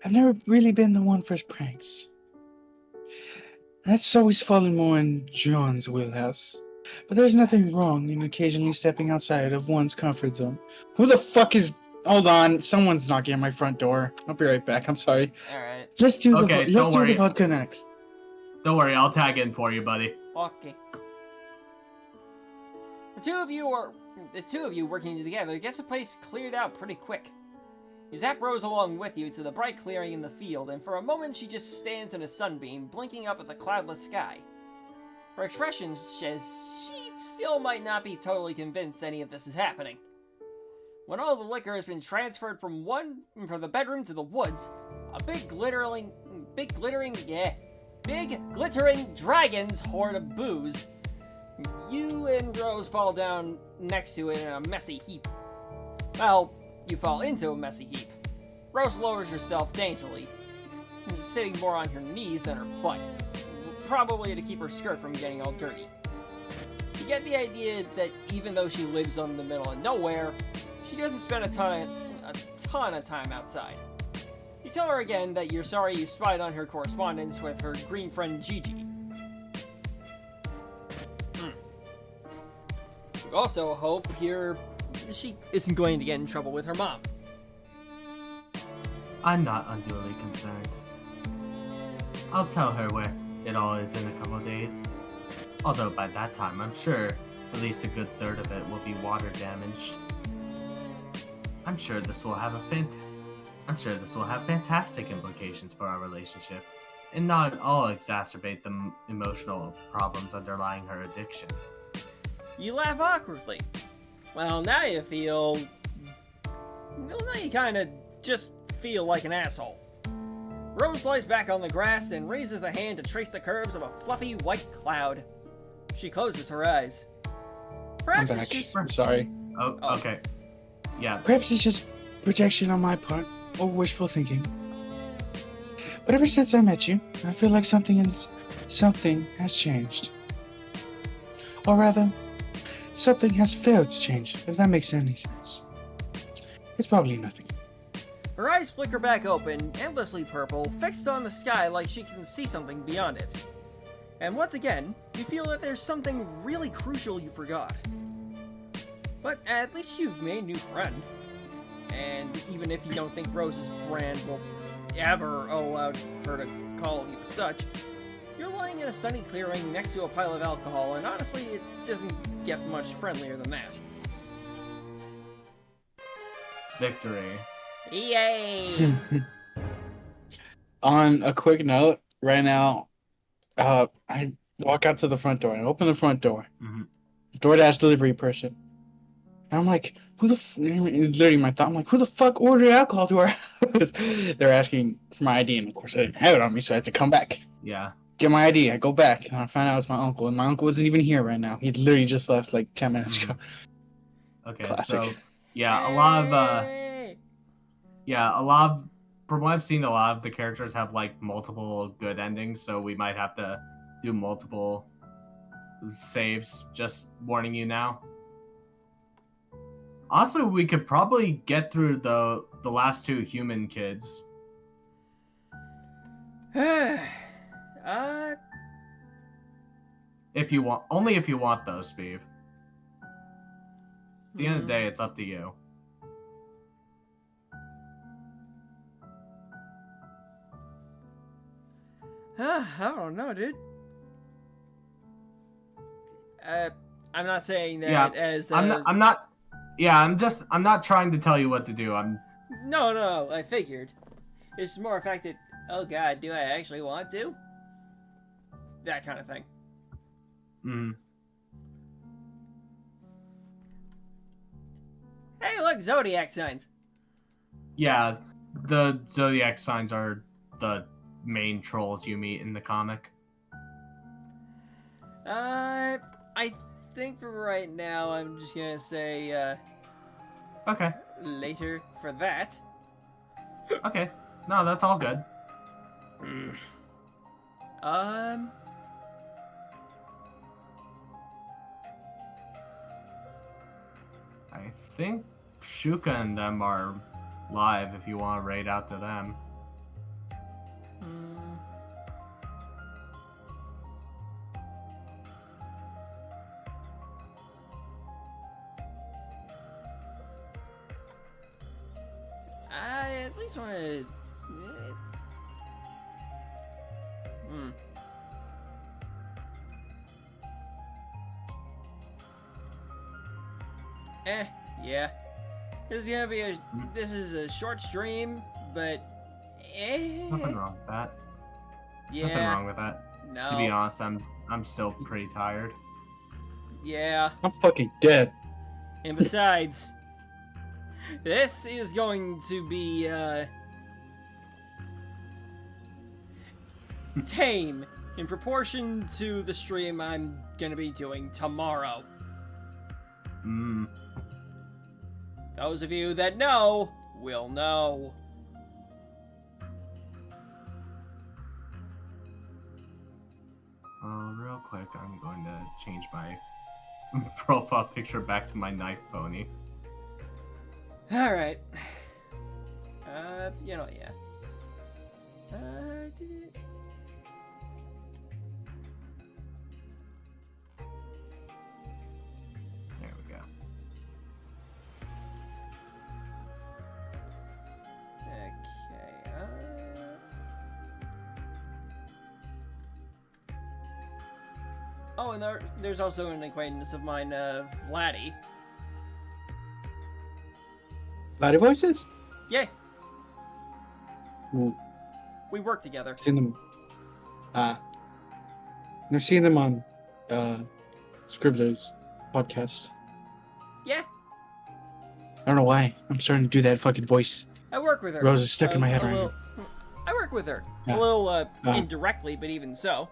I've never really been the one for pranks. That's always fallen more in John's wheelhouse. But there's nothing wrong in occasionally stepping outside of one's comfort zone. Who the fuck is... Hold on, someone's knocking at my front door. I'll be right back, I'm sorry. Alright. Let's do Okay, the vodka next. Don't worry, I'll tag in for you, buddy. Okay. The two of you working together gets the place cleared out pretty quick. You zap Rose along with you to the bright clearing in the field, and for a moment she just stands in a sunbeam, blinking up at the cloudless sky. Her expression says she still might not be totally convinced any of this is happening. When all the liquor has been transferred from the bedroom to the woods, a big glittering dragon's horde of booze. You and Rose fall down next to it in a messy heap. Well, you fall into a messy heap. Rose lowers herself daintily, sitting more on her knees than her butt, probably to keep her skirt from getting all dirty. You get the idea that even though she lives in the middle of nowhere, she doesn't spend a ton of time outside. You tell her again that you're sorry you spied on her correspondence with her green friend Gigi. You also hope she isn't going to get in trouble with her mom. I'm not unduly concerned. I'll tell her where it all is in a couple of days. Although by that time, I'm sure at least a good third of it will be water damaged. I'm sure this will have fantastic implications for our relationship, and not at all exacerbate the emotional problems underlying her addiction. You laugh awkwardly. Well, now you kind of just feel like an asshole. Rose lies back on the grass and raises a hand to trace the curves of a fluffy white cloud. She closes her eyes. I'm back. I'm sorry. Oh, okay. Yeah. Perhaps it's just projection on my part, or wishful thinking. But ever since I met you, I feel like something has changed. Or rather, something has failed to change, if that makes any sense. It's probably nothing. Her eyes flicker back open, endlessly purple, fixed on the sky like she can see something beyond it. And once again, you feel that there's something really crucial you forgot. But at least you've made a new friend. And even if you don't think Rose's brand will ever allow her to call you such, you're lying in a sunny clearing next to a pile of alcohol, and honestly, it doesn't get much friendlier than that. Victory. Yay! On a quick note, right now, I walk out to the front door. I open the front door. Mm-hmm. DoorDash delivery person. And I'm like, literally my thought, I'm like, who the fuck ordered alcohol to our house? They're asking for my ID, and of course I didn't have it on me, so I had to come back. Yeah. Get my ID. I go back, and I find out it's my uncle, and my uncle wasn't even here right now. He literally just left like 10 minutes ago. Okay, Classic. so yeah, a lot of from what I've seen, a lot of the characters have like multiple good endings, so we might have to do multiple saves. Just warning you now. Also, we could probably get through the last 2 human kids. If you want, only if you want those, Sbeve. At the end of the day, it's up to you. I don't know, dude. I'm not saying that as I'm not. Yeah, I'm not trying to tell you what to do. No, I figured. It's more a fact that, oh god, do I actually want to? That kind of thing. Hey, look, zodiac signs. Yeah, the zodiac signs are the main trolls you meet in the comic. I think for right now, I'm just gonna say, Okay. later for that. Okay. No, that's all good. I think Shuka and them are live if you want to raid out to them. I at least want to. Yeah. This is a short stream, but Nothing wrong with that. Yeah. Nothing wrong with that. No. To be honest, I'm still pretty tired. Yeah. I'm fucking dead. And besides, this is going to be tame in proportion to the stream I'm gonna be doing tomorrow. Those of you that know will know. Real quick, I'm going to change my profile picture back to my knife pony. Alright. Yeah. There we go. Okay, Oh, and there's also an acquaintance of mine, Vladdy. Lottie voices? Yeah, Ooh, we work together. seen them. I've seen them on Scribner's podcast. Yeah, I don't know why. I'm starting to do that fucking voice. I work with her. Rose is stuck in my head right now. I work with her. Yeah. A little, indirectly, but even so.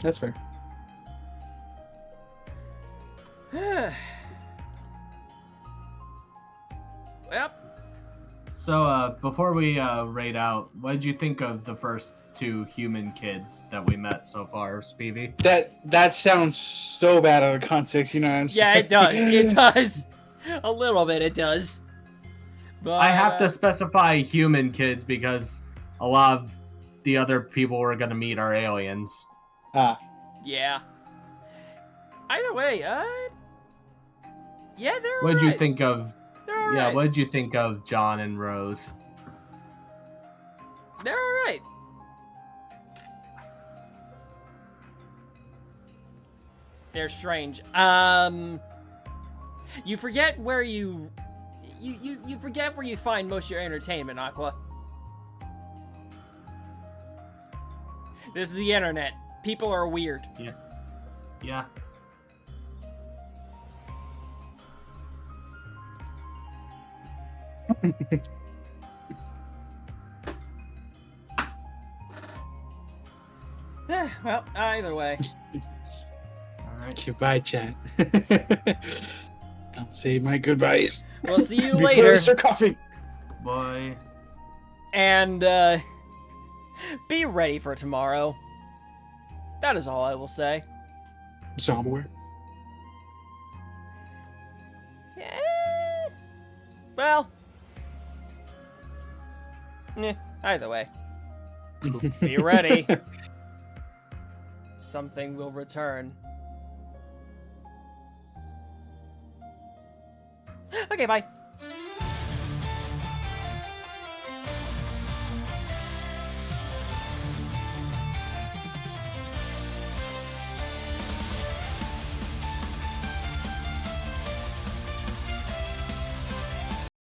That's fair. Well, So, before we raid out, what did you think of the first 2 human kids that we met so far, Sbeve? That sounds so bad out of context, you know what I'm yeah, saying? it does. It does. A little bit, it does. But I have to specify human kids because a lot of the other people we're gonna meet are aliens. Yeah. Either way, yeah, they're What did alright. you think of? They're alright. Yeah, what did you think of John and Rose? They're alright. They're strange. You forget where you forget where you find most of your entertainment, Aqua. This is the internet. People are weird. Yeah. Well, either way. Alright. Goodbye, chat. I'll say my goodbyes. We'll see you Before later. I start coughing. Boy. And, be ready for tomorrow. That is all I will say. Somewhere. Well, either way. Be ready. Something will return. Okay, bye.